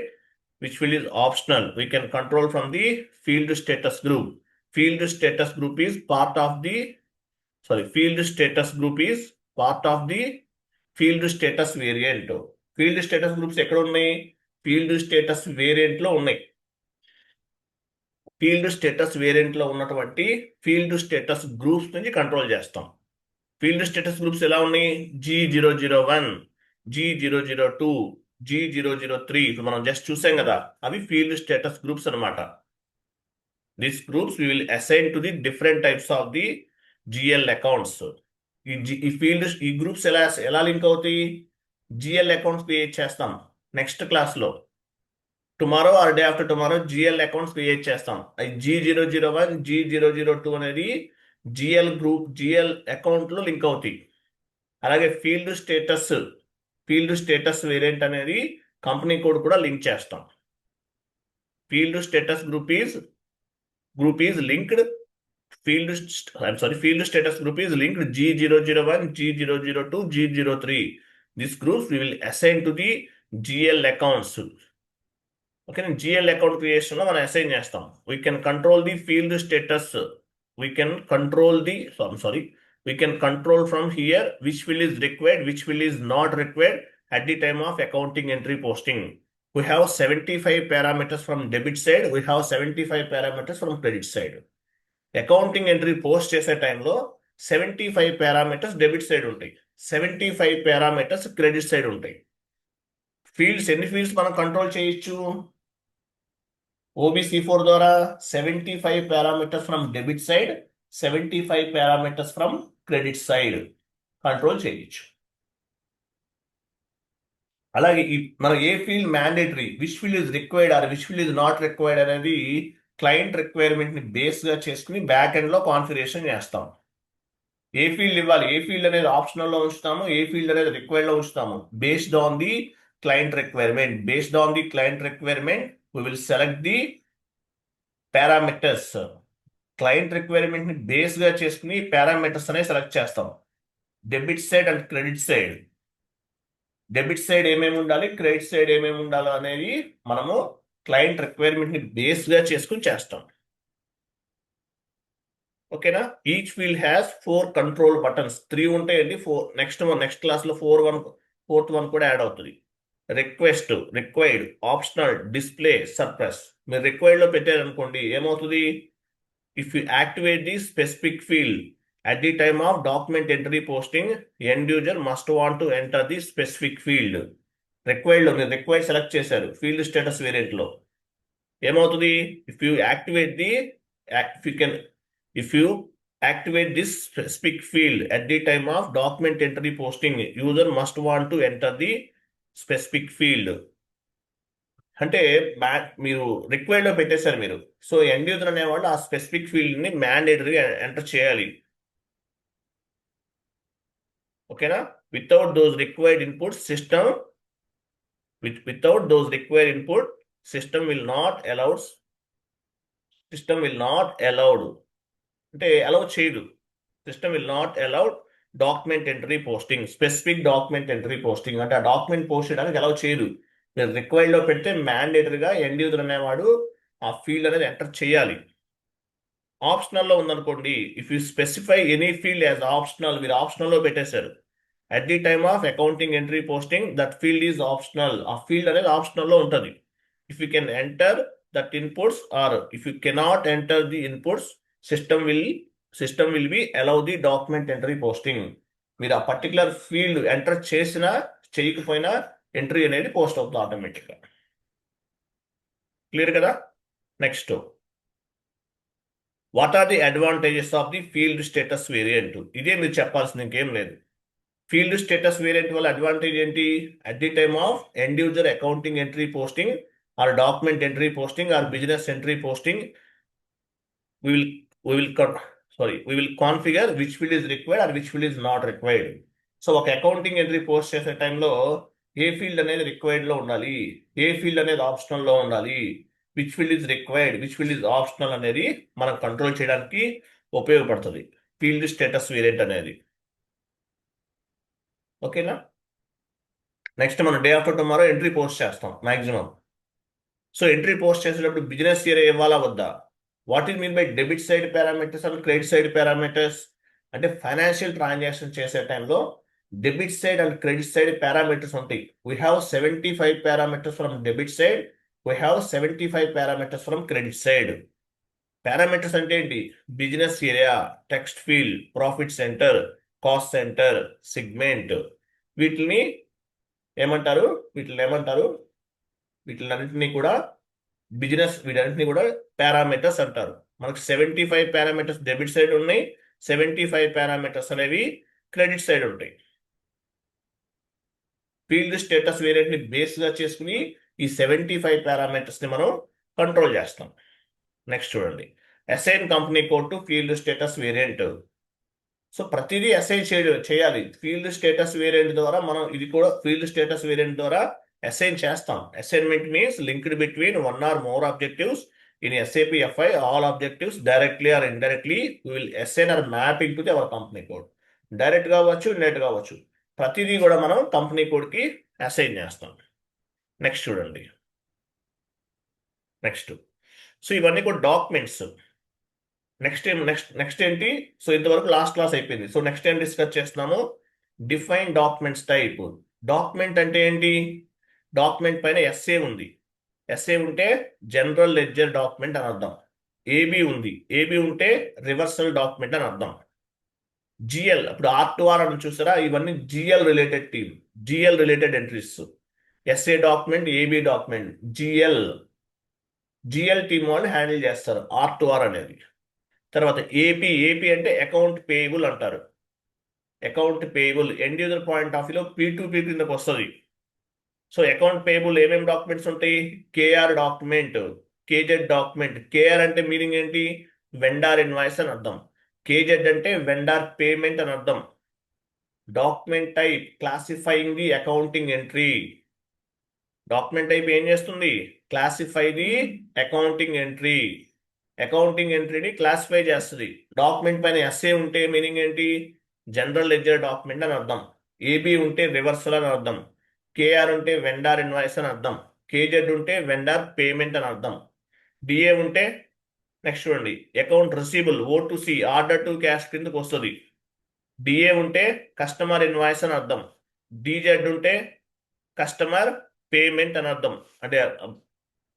which field is optional, we can control from the field status group. Field status group is part of the field status group is part of the field status variant. Field status groups ఎక్కడ ఉన్నాయి? Field status variant లో ఉన్నాయి. Field status variant లో ఉన్నటువంటి field status groups నుంచి control చేస్తాం. Field status groups ఎలా ఉన్నాయి? G001, G002, G003. ఇప్పుడు మనం జస్ట్ చూసాం కదా, అవి ఫీల్డ్ స్టేటస్ గ్రూప్స్ అన్నమాట. These groups we will assign to the different types of the GL accounts. ఈ ఫీల్డ్ ఈ గ్రూప్స్ ఎలా లింక్ అవుతాయి? GL అకౌంట్స్ క్రియేట్ చేస్తాం నెక్స్ట్ క్లాస్ లో. Tomorrow or day after tomorrow GL accounts create చేస్తాం. G001, G002 అనేది GL group GL అకౌంట్లో link అవుతాయి. అలాగే ఫీల్డ్ స్టేటస్ వేరియంట్ అనేది కంపెనీ కోడ్ కూడా లింక్ చేస్తాం. Field status group is linked field status group is linked G001, G002, G03. These groups we will assign to the GL accounts. Okay, GL account creation లో మనం assign చేస్తాం. We can control the field status. We can control from here which field is required, which field is not required at the time of accounting entry posting. We have 75 parameters from debit side. We have 75 parameters from credit side. Accounting entry post చేసే టైంలో 75 parameters debit side ఉంటాయి, 75 parameters credit side ఉంటాయి. ఎన్ని fields మనం control చేయొచ్చు? OBC4 ద్వారా 75 parameters from debit side, 75 parameters from credit side control చేయొచ్చు. అలాగే మనం ఏ field mandatory, which field is required or which field is not required అనేది క్లయింట్ రిక్వైర్మెంట్ ని బేస్ గా చేసుకుని బ్యాక్ ఎండ్ లో కాన్ఫిగరేషన్ చేస్తాం. ఏ ఫీల్డ్ ఇవ్వాలి, ఏ ఫీల్డ్ అనేది ఆప్షనల్ లో ఉంచుతాము, ఏ ఫీల్డ్ అనేది రిక్వైర్డ్ లో ఉంచుతాము, based on the client requirement. We will select the parameters. Client requirement ని బేస్ గా చేసుకుని పారామీటర్స్ అనేది సెలెక్ట్ చేస్తాం. Debit side and credit side. Debit side ఏమేమి ఉండాలి, క్రెడిట్ సైడ్ ఏమేమి ఉండాలి అనేది మనము క్లయింట్ రిక్వైర్మెంట్ ని బేస్ గా చేసుకుని చేస్తాం. ఓకేనా? Each field has 4 control buttons. 3 ఉంటాయండి. నెక్స్ట్ క్లాస్ లో 4th వన్ కూడా యాడ్ అవుతుంది. Request, required, optional, display, suppress. మీరు రిక్వైర్డ్ లో పెట్టారనుకోండి ఏమవుతుంది? If you activate the specific field at the time of document entry posting, end user must want to enter the specific field. Required లో మీరు required select చేశారు field status variant లో ఏమవుతుంది? If you activate this specific field at the time of document entry posting, user must want to enter the specific field. అంటే మీరు required లో పెట్టేశారు మీరు. సో ఎండ్ యూజర్ అనేవాళ్ళు ఆ స్పెసిఫిక్ ఫీల్డ్ ని మ్యాండేటరీగా ఎంటర్ చేయాలి. ఓకేనా? Without those required input system will not allowed అంటే అలౌ చేయదు. System will not allow document entry posting, specific document entry posting అంటే ఆ డాక్యుమెంట్ పోస్ట్ చేయడానికి అలౌ చేయదు. మీరు రిక్వైర్డ్ లో పెడితే మ్యాండేటరీగా ఎండ్ యూజర్ అనేవాడు ఆ ఫీల్డ్ అనేది ఎంటర్ చేయాలి. ఆప్షనల్ లో ఉందనుకోండి, if you specify any field as optional, మీరు ఆప్షనల్ లో పెట్టేశారు. At the time of accounting entry posting that field is optional. ఆ ఫీల్డ్ అనేది ఆప్షనల్ లో ఉంటుంది. If you can enter that inputs or if you cannot enter the inputs, system will be allow the document entry posting. మీరు ఆ particular field enter చేసినా చేయకపోయినా entry అనేది post అవుతుంది ఆటోమేటిక్గా. క్లియర్ కదా? Next, what are the advantages of the field status variant? ఇదే మీరు చెప్పాల్సింది, ఇంకేం లేదు. ఫీల్డ్ స్టేటస్ వేరియంట్ వల్ల అడ్వాంటేజ్ ఏంటి? At the time of end user accounting entry posting or document entry posting or business entry posting, we will configure which field is required or which field is not required. So ఒక accounting entry post చేసే టైంలో ఏ field అనేది required లో ఉండాలి, ఏ field అనేది optional లో ఉండాలి, which field is required, which field is optional అనేది మనం కంట్రోల్ చేయడానికి ఉపయోగపడుతుంది ఫీల్డ్ స్టేటస్ వేరియంట్ అనేది. ఓకేనా? నెక్స్ట్ మనం day after tomorrow entry post చేస్తాం మాక్సిమం. సో ఎంట్రీ పోస్ట్ చేసేటప్పుడు బిజినెస్ ఇయర్ ఇవ్వాలా వద్దా? What is mean by debit side parameters and credit side parameters? అంటే ఫైనాన్షియల్ ట్రాన్సాక్షన్ చేసే టైంలో debit side and credit side parameters ఉంటాయి. We have 75 parameters from debit side, we have 75 parameters from credit side. Parameters అంటే ఏంటి? Business area, text field, profit center, cost center, segment. వీటిని ఏమంటారు? వీటిలన్నింటినీ కూడా వీటన్నింటినీ కూడా పారామీటర్స్ అంటారు. మనకు 75 పారామీటర్స్ డెబిట్ సైడ్ ఉన్నాయి, 75 పారామీటర్స్ అనేవి క్రెడిట్ సైడ్ ఉంటాయి. ఫీల్డ్ స్టేటస్ వేరియంట్ ని బేస్ గా చేసుకుని ఈ 75 పారామీటర్స్ ని మనం కంట్రోల్ చేస్తాం. నెక్స్ట్ చూడండి, assign company code to field status variant. So ప్రతిదీ అసైన్ చేయాలి. ఫీల్డ్ స్టేటస్ వేరియంట్ ద్వారా మనం ఇది కూడా ఫీల్డ్ స్టేటస్ వేరియంట్ ద్వారా అసైన్ చేస్తాం. Assignment means linked between one or more objectives in SAP FI. All objectives directly or indirectly will assign or mapping to our company code. Direct కావచ్చు, indirect కావచ్చు, ప్రతిదీ కూడా మనం కంపెనీ కోడ్కి assign చేస్తాం. Next చూడండి. నెక్స్ట్ సో ఇవన్నీ కూడా డాక్యుమెంట్స్. నెక్స్ట్ ఏంటి? సో ఇంతవరకు లాస్ట్ క్లాస్ అయిపోయింది. సో నెక్స్ట్ ఏం డిస్కస్ చేస్తున్నాము? Define documents type. డాక్యుమెంట్ అంటే ఏంటి? డాక్యుమెంట్ పైన ఎస్ఏ ఉంది. ఎస్ఏ ఉంటే జనరల్ లెడ్జర్ డాక్యుమెంట్ అని అర్థం. ఏబి ఉంది. ఏబి ఉంటే రివర్సల్ డాక్యుమెంట్ అని అర్థం. జిఎల్, ఇప్పుడు R2R అని చూసారా, ఇవన్నీ GL related team, GL related entries. SA document, AB document, GL team వాళ్ళు హ్యాండిల్ చేస్తారు R2R అనేది. తర్వాత ఏపీ అంటే అకౌంట్ పేయబుల్ అంటారు. Account payable end user point of వ్యూలో P2P కిందకు వస్తుంది. సో అకౌంట్ పేయబుల్ ఏమేమి డాక్యుమెంట్స్ ఉంటాయి? KR document, KZ document. KR అంటే మీనింగ్ ఏంటి? వెండార్ ఇన్వాయిస్ అని అర్థం. కేజెడ్ అంటే వెండార్ పేమెంట్ అని అర్థం. Document type classifying the accounting entry. Document type ఏం చేస్తుంది? Classify the accounting entry. Accounting ఎంట్రీని క్లాసిఫై చేస్తుంది. డాక్యుమెంట్ పైన ఎస్ఏ ఉంటే మీనింగ్ ఏంటి? జనరల్ లెడ్జర్ డాక్యుమెంట్ అని అర్థం. ఏబి ఉంటే రివర్సల్ అని అర్థం. కేఆర్ ఉంటే వెండార్ ఇన్వాయిస్ అని అర్థం. కేజెడ్ ఉంటే వెండార్ పేమెంట్ అని అర్థం. డిఏ ఉంటే నెక్స్ట్ చూడండి, account రిసీబుల్ O2C order to cash కిందకు వస్తుంది. డిఏ ఉంటే కస్టమర్ ఇన్వాయిస్ అని అర్థం. డిజెడ్ ఉంటే కస్టమర్ పేమెంట్ అని అర్థం. అంటే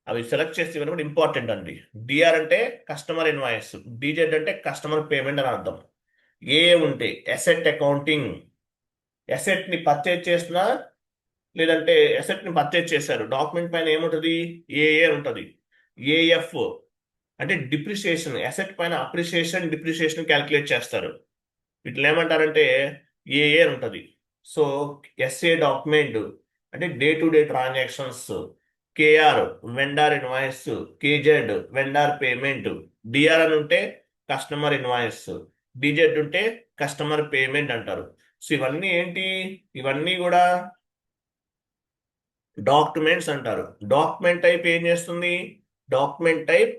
అవి సెలెక్ట్ చేస్తే కూడా ఇంపార్టెంట్ అండి. డిఆర్ అంటే కస్టమర్ ఇన్వాయిస్, డిజెడ్ అంటే కస్టమర్ పేమెంట్ అని అర్థం. ఏఏ ఉంటే అసెట్ అకౌంటింగ్. అసెట్ని పర్చేజ్ చేసినా లేదంటే అసెట్ని పర్చేజ్ చేశారు, డాక్యుమెంట్ పైన ఏముంటుంది? ఏఏ ఉంటుంది. ఏఎఫ్ అంటే డిప్రిసియేషన్, అసెట్ పైన అప్రిసియేషన్ డిప్రిసియేషన్ క్యాలిక్యులేట్ చేస్తారు. వీటిని ఏమంటారంటే ఏఏ ఉంటుంది. సో ఎస్ఏ డాక్యుమెంట్ అంటే day to day transactions. KR vendor invoice, KZ vendor payment, DR అని ఉంటే కస్టమర్ ఇన్వాయిస్, డిజెడ్ ఉంటే కస్టమర్ పేమెంట్ అంటారు. సో ఇవన్నీ ఏంటి? ఇవన్నీ కూడా డాక్యుమెంట్స్ అంటారు. డాక్యుమెంట్ టైప్ ఏం చేస్తుంది? Document type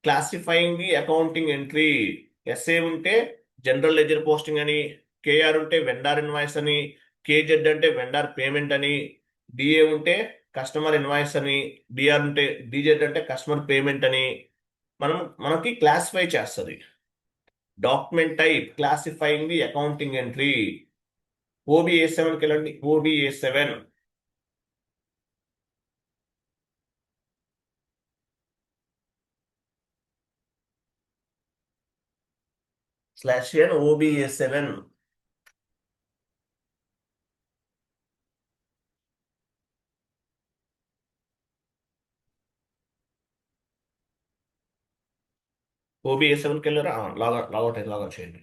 classifying the accounting entry. S A ఉంటే జనరల్ లెడ్జర్ పోస్టింగ్ అని, కేఆర్ ఉంటే వెండార్ ఇన్వాయిస్ అని, కేజెడ్ అంటే వెండార్ పేమెంట్ అని, డిఏ ఉంటే కస్టమర్ ఇన్వాయిస్ అని, డిఆర్ ఉంటే డిజెడ్ అంటే కస్టమర్ పేమెంట్ అని మనకి క్లాసిఫై చేస్తుంది. Document type classifying the accounting entry. OBA7కి వెళ్ళండి. OBA7 /N OBA7. OBA7కి వెళ్ళారా? లాగౌట్ చేయండి.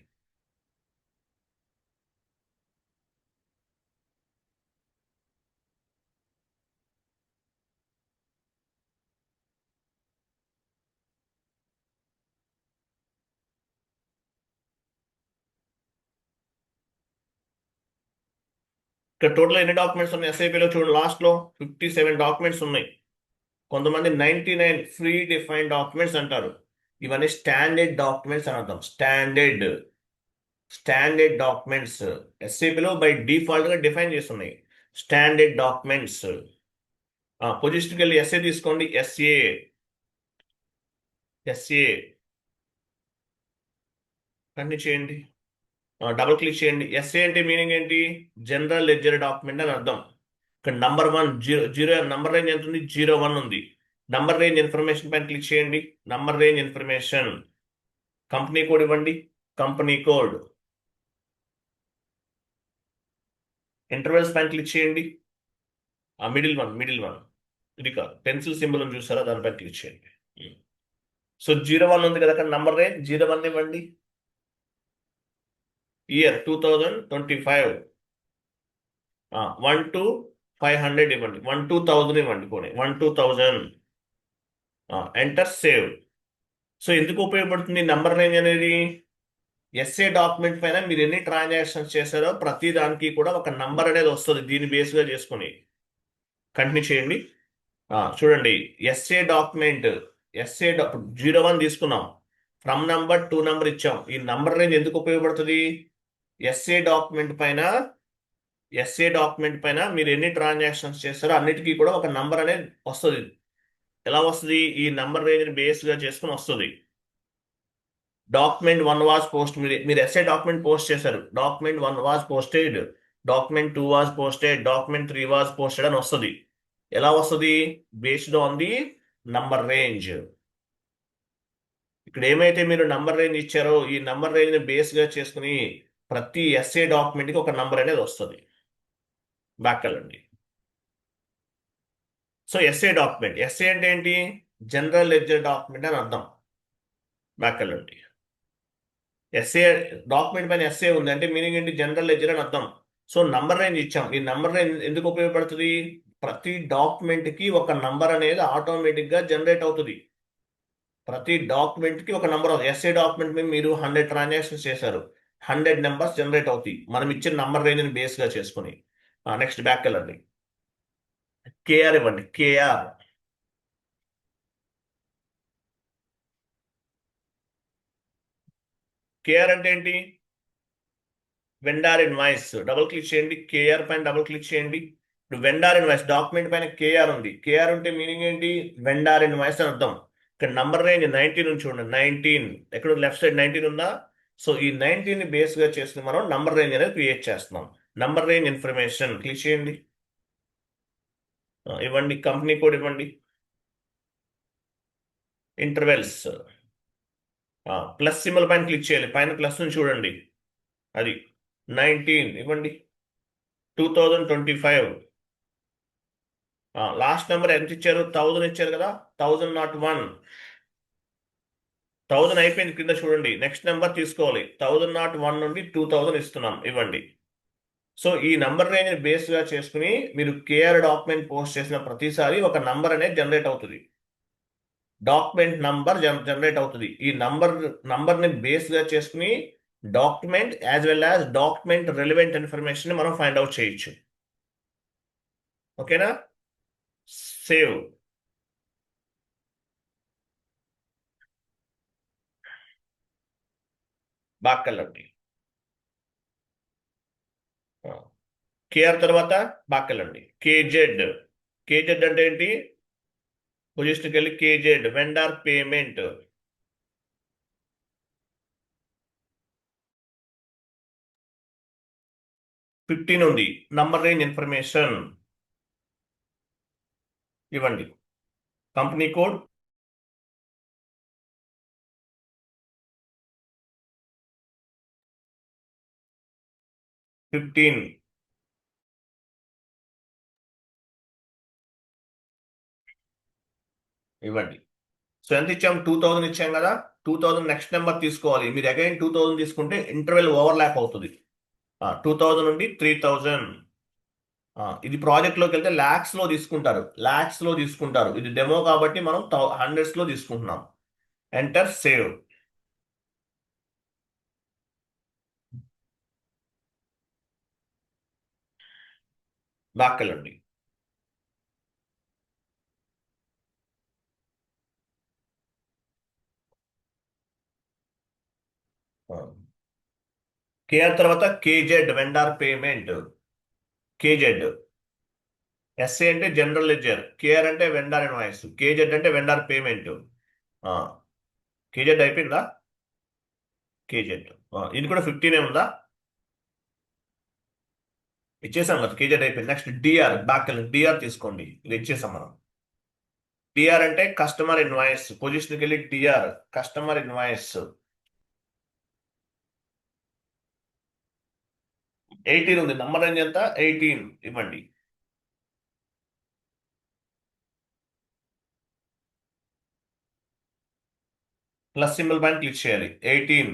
ఇక్కడ టోటల్ ఎన్ని డాక్యుమెంట్స్ ఉన్నాయి ఎస్ఐపిలో చూడండి. లాస్ట్లో 57 డాక్యుమెంట్స్ ఉన్నాయి. కొంతమంది 99 ఫ్రీ డిఫైన్ డాక్యుమెంట్స్ అంటారు. ఇవన్నీ స్టాండర్డ్ డాక్యుమెంట్స్ అని అర్థం. స్టాండర్డ్ డాక్యుమెంట్స్ ఎస్ఐపిలో బై డిఫాల్ట్ గా డిఫైన్ చేస్తున్నాయి. Standard documents. పొజిషన్కి వెళ్ళి ఎస్ఏ తీసుకోండి. ఎస్ఏ కంటిన్యూ చేయండి. డబుల్ క్లిక్ చేయండి. ఎస్ఏ అంటే మీనింగ్ ఏంటి? జనరల్ లెడ్జర్ డాక్యుమెంట్ అని అర్థం. ఇక్కడ నంబర్ 1 జీరో నంబర్ రేంజ్ ఎంత ఉంది? 01 ఉంది. నంబర్ రేంజ్ ఇన్ఫర్మేషన్ పైన క్లిక్ చేయండి. Number range information. Company code ఇవ్వండి. Company code. ఇంటర్వెల్స్ పైన క్లిక్ చేయండి. మిడిల్ వన్ ఇది కాదు, పెన్సిల్ సింబల్ అని చూసారా, దానిపైన క్లిక్ చేయండి. సో 01 ఉంది కదా అక్కడ. నంబర్ రేంజ్ 01 ఇవ్వండి. ఇయర్ 2025. 1 to 500 ఇవ్వండి. 1 to 1000 ఇవ్వండి. పోనీ 1 to 1000. Enter save. సో ఎందుకు ఉపయోగపడుతుంది నంబర్ రేంజ్ అనేది? ఎస్ఏ డాక్యుమెంట్ పైన మీరు ఎన్ని ట్రాన్సాక్షన్స్ చేశారో ప్రతి దానికి కూడా ఒక నంబర్ అనేది వస్తుంది దీన్ని బేస్గా చేసుకుని. కంటిన్యూ చేయండి. చూడండి, ఎస్ఏ డాక్యుమెంట్, ఎస్ఏ 01 తీసుకున్నాం, ఫ్రమ్ నంబర్ టు నంబర్ ఇచ్చాం. ఈ నంబర్ రేంజ్ ఎందుకు ఉపయోగపడుతుంది? ఎస్ఏ డాక్యుమెంట్ పైన ఎస్ఏ డాక్యుమెంట్ పైన మీరు ఎన్ని ట్రాన్సాక్షన్స్ చేస్తారో అన్నిటికీ కూడా ఒక నంబర్ అనేది వస్తుంది. ఎలా వస్తుంది? ఈ నంబర్ రేంజ్ బేస్గా చేసుకుని వస్తుంది. డాక్యుమెంట్ 1 వాజ్ పోస్ట్, మీరు ఎస్ఏ డాక్యుమెంట్ పోస్ట్ చేశారు, document 1 was posted, document 2 was posted, document 3 was posted అని వస్తుంది. ఎలా వస్తుంది? Based on the number range. ఇక్కడ ఏమైతే మీరు నంబర్ రేంజ్ ఇచ్చారో ఈ నంబర్ రేంజ్ ని బేస్ గా చేసుకుని ప్రతి ఎస్ఏ డాక్యుమెంట్ కి ఒక నంబర్ అనేది వస్తుంది. బ్యాక్ వెళ్ళండి. సో ఎస్ఏ డాక్యుమెంట్, ఎస్ఏ అంటే ఏంటి? జనరల్ లెడ్జర్ డాక్యుమెంట్ అని అర్థం. బ్యాక్ వెళ్ళండి. ఎస్ఏ డాక్యుమెంట్ పైన ఎస్ఏ ఉంది అంటే మీనింగ్ ఏంటి? జనరల్ లెడ్జర్ అని అర్థం. సో నంబర్ రేంజ్ ఇచ్చాం. ఈ నంబర్ రేంజ్ ఎందుకు ఉపయోగపడుతుంది? ప్రతి డాక్యుమెంట్ కి ఒక నంబర్ అనేది ఆటోమేటిక్ గా జనరేట్ అవుతుంది. ప్రతి డాక్యుమెంట్ కి ఒక నంబర్. ఎస్ఏ డాక్యుమెంట్ మీద మీరు 100 ట్రాన్సాక్షన్స్ చేశారు, 100 నెంబర్స్ జనరేట్ అవుతాయి మనం ఇచ్చిన నంబర్ రేంజ్ ని బేస్ గా చేసుకుని. నెక్స్ట్ బ్యాక్ వెళ్ళండి. కేఆర్ ఇవ్వండి. కేఆర్, కేఆర్ అంటే ఏంటి? Vendor invoice. డబుల్ క్లిక్ చేయండి, కేఆర్ పైన డబుల్ క్లిక్ చేయండి. ఇప్పుడు వెండార్ ఇన్వాయిస్ డాక్యుమెంట్ పైన కేఆర్ ఉంది. కేఆర్ ఉంటే మీనింగ్ ఏంటి? వెండార్ ఇన్వాయిస్ అని అర్థం. ఇక్కడ నంబర్ రేంజ్ 19 నుంచి చూడండి, 19 ఎక్కడ లెఫ్ట్ సైడ్ 19 ఉందా? సో ఈ 19 ని బేస్ గా చేసుకుని మనం నంబర్ రేంజ్ అనేది క్రియేట్ చేస్తున్నాం. నంబర్ రేంజ్ ఇన్ఫర్మేషన్ క్లిక్ చేయండి. ఇవ్వండి, కంపెనీ కోడ్ ఇవ్వండి, ఇంటర్వెల్స్, ప్లస్ సింబల్ పైన క్లిక్ చేయాలి, పైన ప్లస్ ని చూడండి, అది 19 ఇవ్వండి. 2025 లాస్ట్ నెంబర్ ఎంత ఇచ్చారు? 1000 ఇచ్చారు కదా, 1001. 1000 అయిపోయింది, కింద చూడండి. నెక్స్ట్ నెంబర్ తీసుకోవాలి, 1001 నుండి 2000 ఇస్తున్నాం, ఇవ్వండి. సో ఈ నంబర్ రేంజ్ బేస్ గా చేసుకుని మీరు కేఆర్ డాక్యుమెంట్ పోస్ట్ చేసిన ప్రతిసారి ఒక నంబర్ అనేది జనరేట్ అవుతుంది. డాక్యుమెంట్ నంబర్ జనరేట్ అవుతుంది. ఈ నంబర్ ని బేస్ గా చేసుకుని document as well as document relevant information ని మనం ఫైండ్ అవుట్ చేయొచ్చు. ఓకేనా? సేవ్. బాక్ వెళ్ళండి. కేఆర్ తర్వాత బాక్ వెళ్ళండి. కేజెడ్, కేజెడ్ అంటే ఏంటి? పొజిషన్కి వెళ్ళి కేజెడ్ వెండార్ పేమెంట్. ఫిఫ్టీన్ ఉంది, నంబర్ రేంజ్ ఇన్ఫర్మేషన్ ఇవ్వండి. కంపెనీ కోడ్ 15 ఇవ్వండి. సో ఎంత ఇచ్చాం? 2000 ఇచ్చాం కదా, 2000 నెక్స్ట్ నెంబర్ తీసుకోవాలి. మీరు అగైన్ 2000 తీసుకుంటే ఇంటర్వెల్ ఓవర్లాప్ అవుతుంది. 2000 నుండి 3000. ఇది ప్రాజెక్ట్ లోకి వెళ్తే లాక్స్ లో తీసుకుంటారు, లాక్స్ లో తీసుకుంటారు. ఇది డెమో కాబట్టి మనం హండ్రెడ్స్ లో తీసుకుంటున్నాం. Enter, save. బ్యాక్ వెళ్ళండి. కేఆర్ తర్వాత KZ vendor payment. KZ, SA అంటే జనరల్ లెడ్జర్, కేఆర్ అంటే వెండార్ ఇన్వాయిస్, కేజెడ్ అంటే వెండార్ పేమెంట్. కేజెడ్ అయిపోయిందా? కేజెడ్ ఇది కూడా 15 ఉందా? ఇచ్చేసాం కదా, కేజెడ్ అయిపోయింది. నెక్స్ట్ డిఆర్, బ్యాక్ వెళ్ళండి. డిఆర్ తీసుకోండి, ఇది ఇచ్చేసాం మనం. డిఆర్ అంటే కస్టమర్ ఇన్వాయిస్. పొజిషన్కి వెళ్ళి డిఆర్ కస్టమర్ ఇన్వాయిస్. 18 ఉంది, నంబర్ రేంజ్ ఎంత? 18 ఇవ్వండి. ప్లస్ సింబల్ పైన క్లిక్ చేయాలి. 18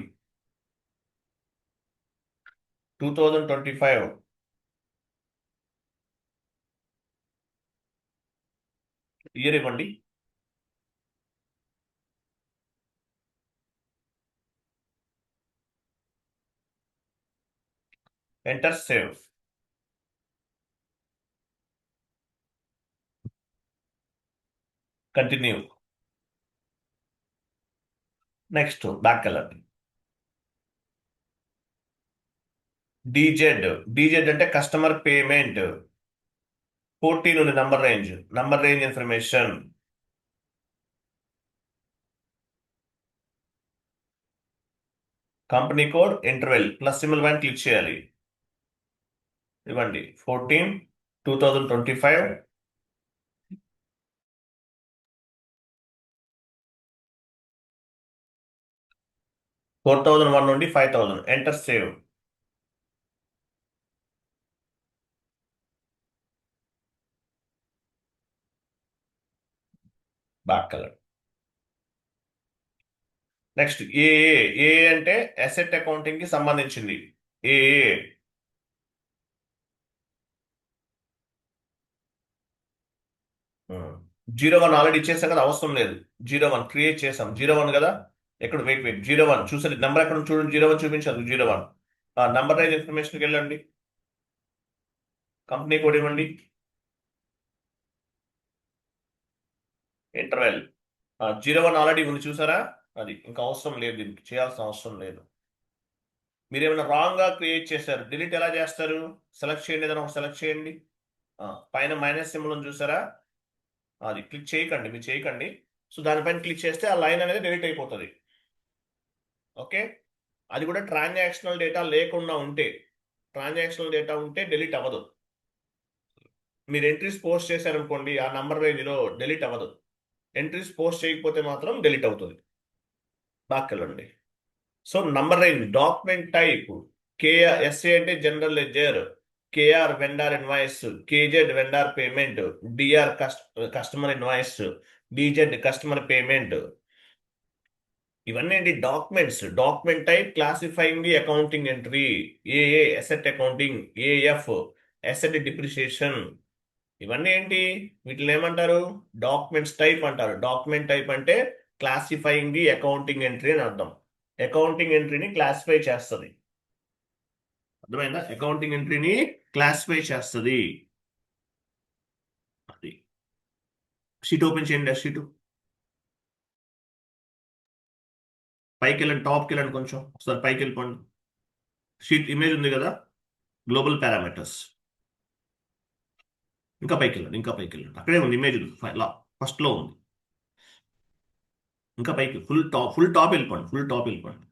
2025 ఇయర్ ఇవ్వండి. Enter save. Continue. Next back వెళ్ళండి. డీజెడ్ అంటే కస్టమర్ పేమెంట్. 14 ఉంది number range information. Company code interval plus symbol పైన క్లిక్ చేయాలి. ఇవ్వండి 14/2025. 4001 నుండి 5000. Enter save. Back colour. Next A అంటే అసెట్ అకౌంటింగ్ కి సంబంధించింది. ఏ 01 ఆల్రెడీ ఇచ్చేసాం కదా, అవసరం లేదు. 01 క్రియేట్ చేసాం. 01 కదా, ఎక్కడ వెయిట్ 01 చూసారు నెంబర్ ఎక్కడ చూడండి. 01 చూపించదు. 01 నంబర్ రైజ్ ఇన్ఫర్మేషన్కి వెళ్ళండి. కంపెనీ కోడ్ ఇవ్వండి. ఇంటర్వెల్ 01 ఆల్రెడీ ఉంది చూసారా, అది ఇంకా అవసరం లేదు, దీనికి చేయాల్సిన అవసరం లేదు. మీరు ఏమైనా రాంగ్ గా క్రియేట్ చేశారు, డిలీట్ ఎలా చేస్తారు? సెలెక్ట్ చేయండి, ఏదైనా ఒక సెలెక్ట్ చేయండి. పైన మైనస్ సింబల్ ఉంది చూసారా, అది క్లిక్ చేయకండి, మీరు చేయకండి. సో దానిపైన క్లిక్ చేస్తే ఆ లైన్ అనేది డిలీట్ అయిపోతుంది. ఓకే, అది కూడా ట్రాన్సాక్షనల్ డేటా లేకుండా ఉంటే. ట్రాన్సాక్షనల్ డేటా ఉంటే డిలీట్ అవ్వదు. మీరు ఎంట్రీస్ పోస్ట్ చేశారనుకోండి, ఆ నంబర్ రేంజ్లో డిలీట్ అవ్వదు. ఎంట్రీస్ పోస్ట్ చేయకపోతే మాత్రం డిలీట్ అవుతుంది. బాక్కెళ్ళండి. So number range document type S A అంటే general ledger, K R vendor invoice, KZ vendor payment, D R customer invoice, D Z customer payment. ఇవన్నీ ఏంటి? Documents. Document type classifying the accounting entry. A A asset accounting, A F asset depreciation. ఇవన్నీ ఏంటి? వీటిని ఏమంటారు? Documents type అంటారు. Document type అంటే classifying the accounting entry అని అర్థం. అకౌంటింగ్ ఎంట్రీని క్లాసిఫై చేస్తుంది. అర్థమైందా? అకౌంటింగ్ ఎంట్రీని క్లాసిఫై చేస్తుంది. అది షీట్ ఓపెన్ చేయండి. షీట్ పైకి వెళ్ళండి, టాప్కి వెళ్ళండి, కొంచెం ఒకసారి పైకి వెళ్ళిపోండి. షీట్ ఇమేజ్ ఉంది కదా, గ్లోబల్ పారామీటర్స్. ఇంకా పైకి వెళ్ళండి, ఇంకా పైకి వెళ్ళండి. అక్కడే ఉంది ఇమేజ్, ఫస్ట్ లో ఉంది. ఇంకా పైకి ఫుల్ టాప్ వెళ్ళిపోండి, ఫుల్ టాప్ వెళ్ళిపోండి.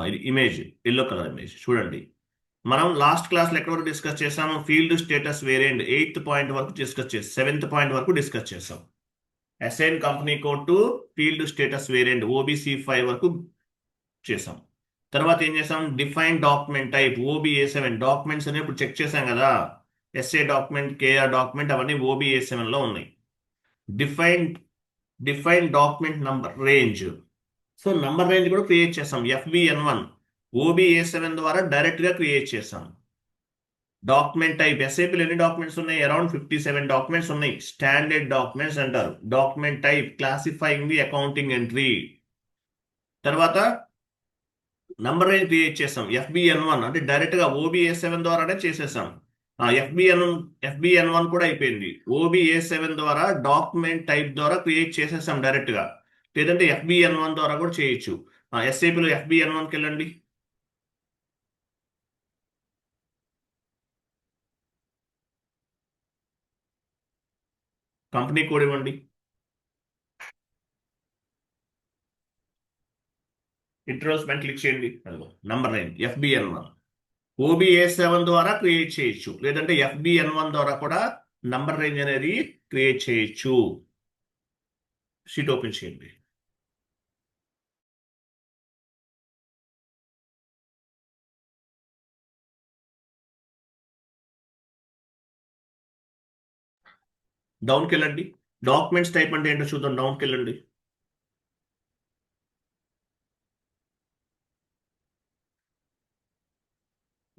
ఇది ఇమేజ్, ఎల్లో కలర్ ఇమేజ్ చూడండి. మనం లాస్ట్ క్లాస్లో ఎక్కడ వరకు డిస్కస్ చేసాము? Field status variant 8th point వరకు డిస్కస్ చేసాం. 7th పాయింట్ వరకు డిస్కస్ చేసాం. Assign company code to field status variant OBC5 వరకు చేసాం. తర్వాత ఏం చేసాం? Define document type OBA7. Documents అనేవి ఇప్పుడు చెక్ చేసాం కదా, ఎస్ఏ డాక్యుమెంట్, కేఆర్ డాక్యుమెంట్, అవన్నీ OBA7 లో ఉన్నాయి. Define document number range. So number range కూడా క్రియేట్ చేసాం. FBN1 OBA7 ద్వారా డైరెక్ట్ గా క్రియేట్ చేసాం. డాక్యుమెంట్ టైప్ ఎస్ఏపీలో ఎన్ని డాక్యుమెంట్స్ ఉన్నాయి? అరౌండ్ 57 డాక్యుమెంట్స్ ఉన్నాయి. స్టాండర్డ్ డాక్యుమెంట్స్ అంటారు. Document type classifying the accounting entry. తర్వాత నంబర్ రేంజ్ క్రియేట్ చేసాం. FBN1 అంటే డైరెక్ట్ గా OBA7 ద్వారానే చేసేసాం. FBN1 కూడా అయిపోయింది. OBA7 ద్వారా డాక్యుమెంట్ టైప్ ద్వారా క్రియేట్ చేసేసాం డైరెక్ట్ గా. లేదంటే FBN1 ద్వారా కూడా చేయొచ్చు. ఎస్ఏపీలో FBN1కి వెళ్ళండి. కంపెనీ కోడ్ ఇవ్వండి. ఇంటర్వల్స్ పైన క్లిక్ చేయండి. Number 9 FBN1. OBA7 ద్వారా క్రియేట్ చేయొచ్చు, లేదంటే FBN1 ద్వారా కూడా నంబర్ రేంజ్ అనేది క్రియేట్ చేయొచ్చు. షీట్ ఓపెన్ చేయండి. డౌన్కి వెళ్ళండి. డాక్యుమెంట్స్ టైప్ అంటే ఏంటో చూద్దాం. డౌన్కి వెళ్ళండి.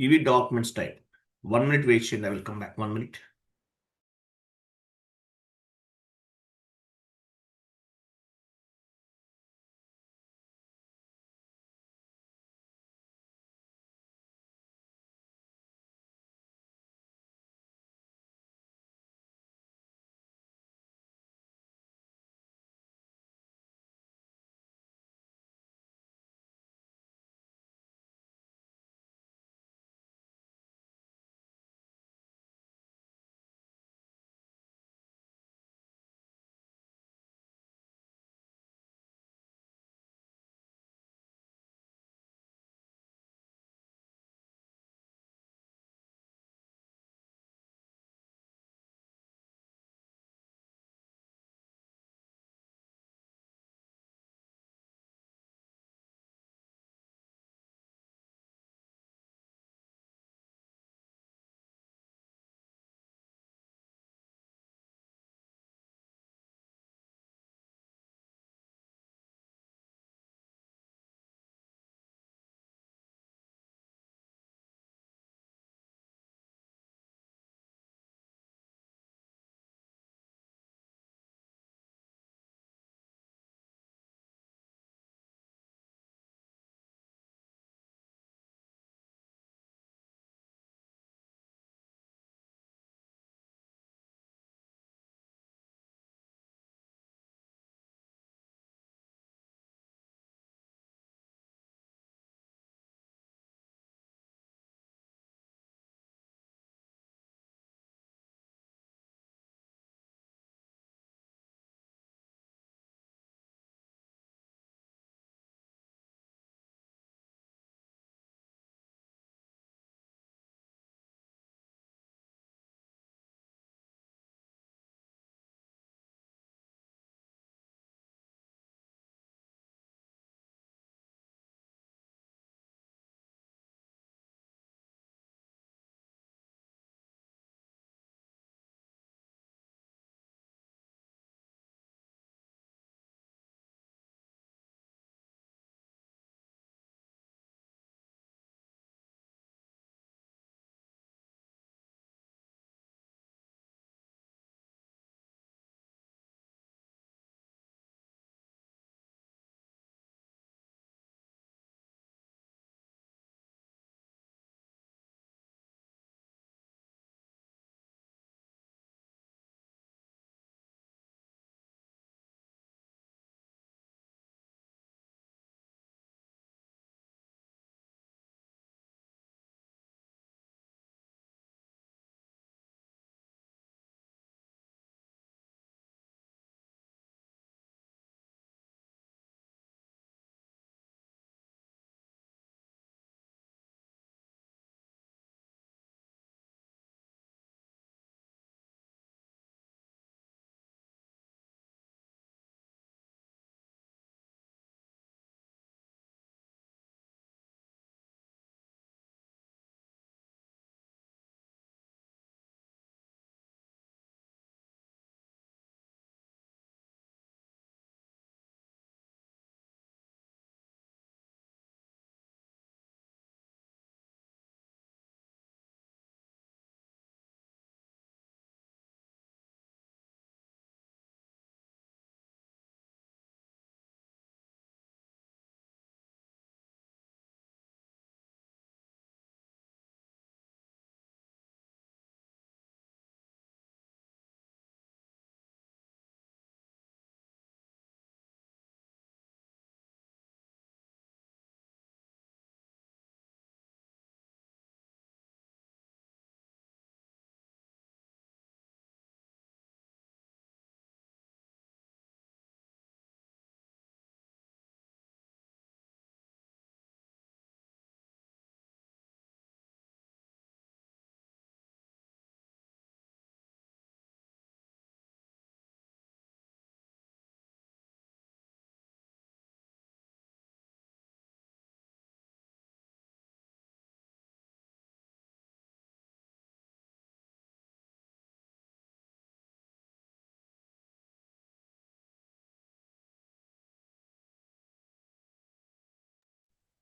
ఇవి డాక్యుమెంట్స్ టైప్. 1 minute వెయిట్ చేయండి. I will come back. 1 minute.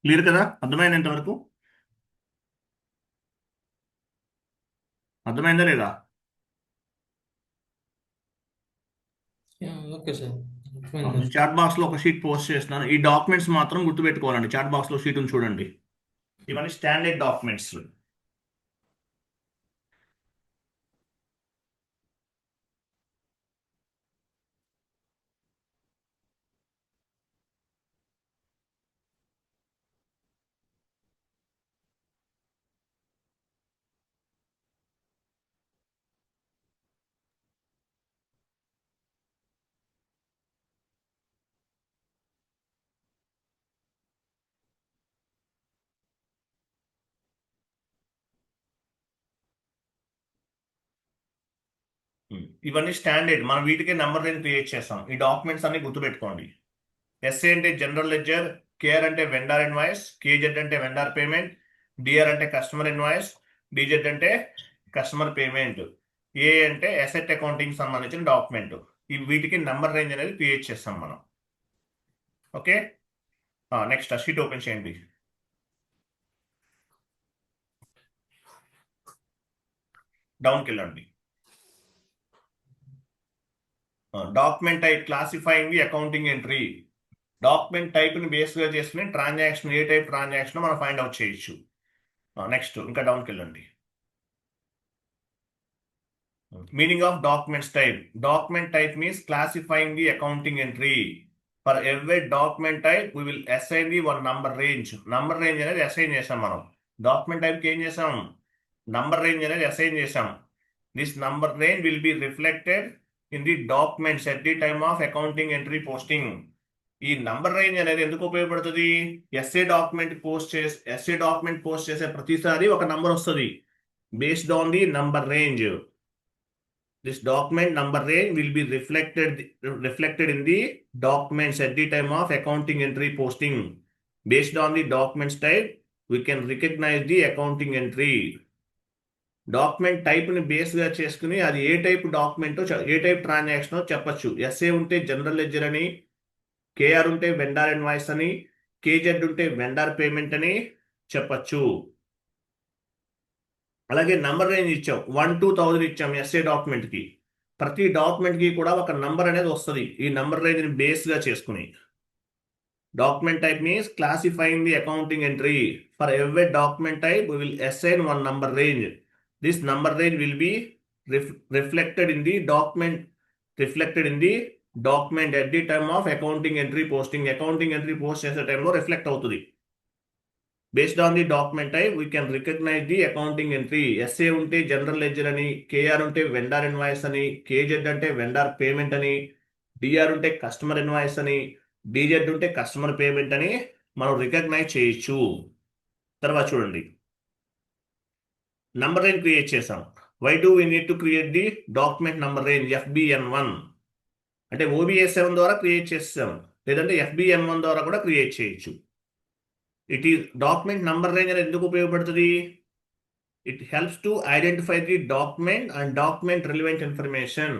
Clear కదా? అర్థమైంది ఎంతవరకు? అర్థమైందా లేదా? Okay sir. చాట్ బాక్స్ లో ఒక షీట్ పోస్ట్ చేస్తున్నాను. ఈ డాక్యుమెంట్స్ మాత్రం గుర్తుపెట్టుకోవాలండి. చాట్ బాక్స్ లో షీట్ ఉంది చూడండి. ఇవన్నీ స్టాండర్డ్ డాక్యుమెంట్స్. ఇవన్నీ స్టాండర్డ్. మనం వీటికి నెంబర్ రేంజ్ క్రియేట్ చేస్తాం. ఈ డాక్యుమెంట్స్ అన్ని గుర్తుపెట్టుకోండి. ఎస్ఏ అంటే జనరల్ లెడ్జర్, కేఆర్ అంటే వెండార్ ఇన్వాయిస్, కేజెడ్ అంటే వెండార్ పేమెంట్, డిఆర్ అంటే కస్టమర్ ఇన్వాయిస్, డిజెడ్ అంటే కస్టమర్ పేమెంట్, ఏ అంటే అసెట్ అకౌంటింగ్ సంబంధించిన డాక్యుమెంట్. వీటికి నెంబర్ రేంజ్ అనేది క్రియేట్ చేస్తాం మనం. ఓకే, నెక్స్ట్ షీట్ ఓపెన్ చేయండి. డౌన్కి వెళ్ళండి. Document type classifying the accounting entry. డాక్యుమెంట్ టైప్ని బేస్గా చేసుకుని ట్రాన్సాక్షన్, ఏ టైప్ ట్రాన్సాక్షన్ మనం ఫైండ్ అవుట్ చేయొచ్చు. నెక్స్ట్ ఇంకా డౌన్కి వెళ్ళండి. Meaning of documents type. Document type means classifying the accounting entry. For every document type, we will assign the one number range. Number range అనేది assign చేసాం మనం. Document type కి ఏం చేసాం? Number range అనేది assign చేసాం. This number range will be reflected in the documents at the time of accounting entry posting. ఈ number range అనేది ఎందుకు ఉపయోగపడుతుంది? ఎస్ఏ డాక్యుమెంట్ పోస్ట్ చేసే ప్రతిసారి ఒక నంబర్ వస్తుంది. Based on the number range. This document number range will be reflected in the documents at the time of accounting entry posting. Based on the documents type, we can recognize the accounting entry. Document type ని base గా చేసుకుని అది ఏ type document, ఏ type transaction చెప్పచ్చు. SA ఉంటే general ledger అని, KR ఉంటే vendor invoice అని, KZ ఉంటే వెండార్ పేమెంట్ అని చెప్పచ్చు. అలాగే నంబర్ రేంజ్ ఇచ్చాం, 1 to 1000 ఇచ్చాం ఎస్ఏ డాక్యుమెంట్ కి. ప్రతి డాక్యుమెంట్ కి కూడా ఒక నంబర్ అనేది వస్తుంది ఈ నంబర్ రేంజ్ ని బేస్ గా చేసుకుని. Document type means classifying the accounting entry. For every document type we will assign one number range. This number range will be reflected in the document at the time of accounting entry posting. Accounting entry post చేసే టైంలో reflect అవుతుంది. Based on the document type, we can recognize the accounting entry. SA ఉంటే general ledger అని, KR ఉంటే vendor invoice అని, KZ అంటే vendor payment అని, DR ఉంటే కస్టమర్ ఇన్వాయిస్ అని, డిజెడ్ ఉంటే కస్టమర్ పేమెంట్ అని మనం రికగ్నైజ్ చేయొచ్చు. తర్వాత చూడండి, నంబర్ రేంజ్ క్రియేట్ చేసాం. Why do we need to create the document number range? FBN1 అంటే OBS7 ద్వారా క్రియేట్ చేసాం, లేదంటే FBN1 ద్వారా కూడా క్రియేట్ చేయొచ్చు. It is document number range అనేది ఎందుకు ఉపయోగపడుతుంది? It helps to identify the document and document relevant information.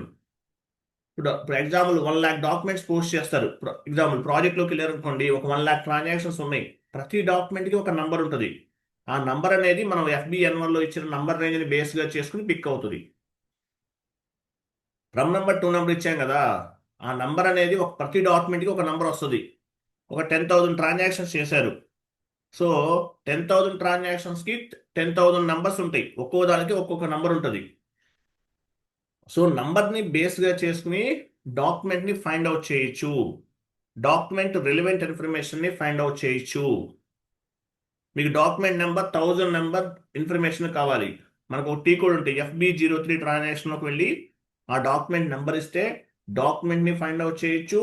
ఇప్పుడు ఎగ్జాంపుల్ 1 lakh డాక్యుమెంట్స్ పోస్ట్ చేస్తారు. ఎగ్జాంపుల్ ప్రాజెక్ట్లోకి వెళ్ళారనుకోండి, ఒక 1 lakh ట్రాన్సాక్షన్స్ ఉన్నాయి. ప్రతి డాక్యుమెంట్కి ఒక నంబర్ ఉంటుంది. ఆ నంబర్ అనేది మనం FBN1 లో ఇచ్చిన నంబర్ రేంజ్ని బేస్గా చేసుకుని పిక్ అవుతుంది. రమ్ నెంబర్ 2 నెంబర్ ఇచ్చాం కదా, ఆ నంబర్ అనేది ప్రతి డాక్యుమెంట్కి ఒక నంబర్ వస్తుంది. ఒక 10,000 ట్రాన్సాక్షన్స్ చేశారు. సో 10,000 ట్రాన్సాక్షన్స్కి 10,000 నంబర్స్ ఉంటాయి. ఒక్కో దానికి ఒక్కొక్క నంబర్ ఉంటుంది. సో నంబర్ని బేస్గా చేసుకుని డాక్యుమెంట్ని ఫైండ్ అవుట్ చేయొచ్చు. డాక్యుమెంట్ రిలవెంట్ ఇన్ఫర్మేషన్ని ఫైండ్ అవుట్ చేయొచ్చు. మీకు డాక్యుమెంట్ నెంబర్ 1000 నెంబర్ ఇన్ఫర్మేషన్ కావాలి, మనకు ఒక టీ కోడ్ ఉంటుంది. FB03 ట్రాన్సాక్షన్లోకి వెళ్ళి ఆ డాక్యుమెంట్ నెంబర్ ఇస్తే డాక్యుమెంట్ని ఫైండ్ అవుట్ చేయొచ్చు,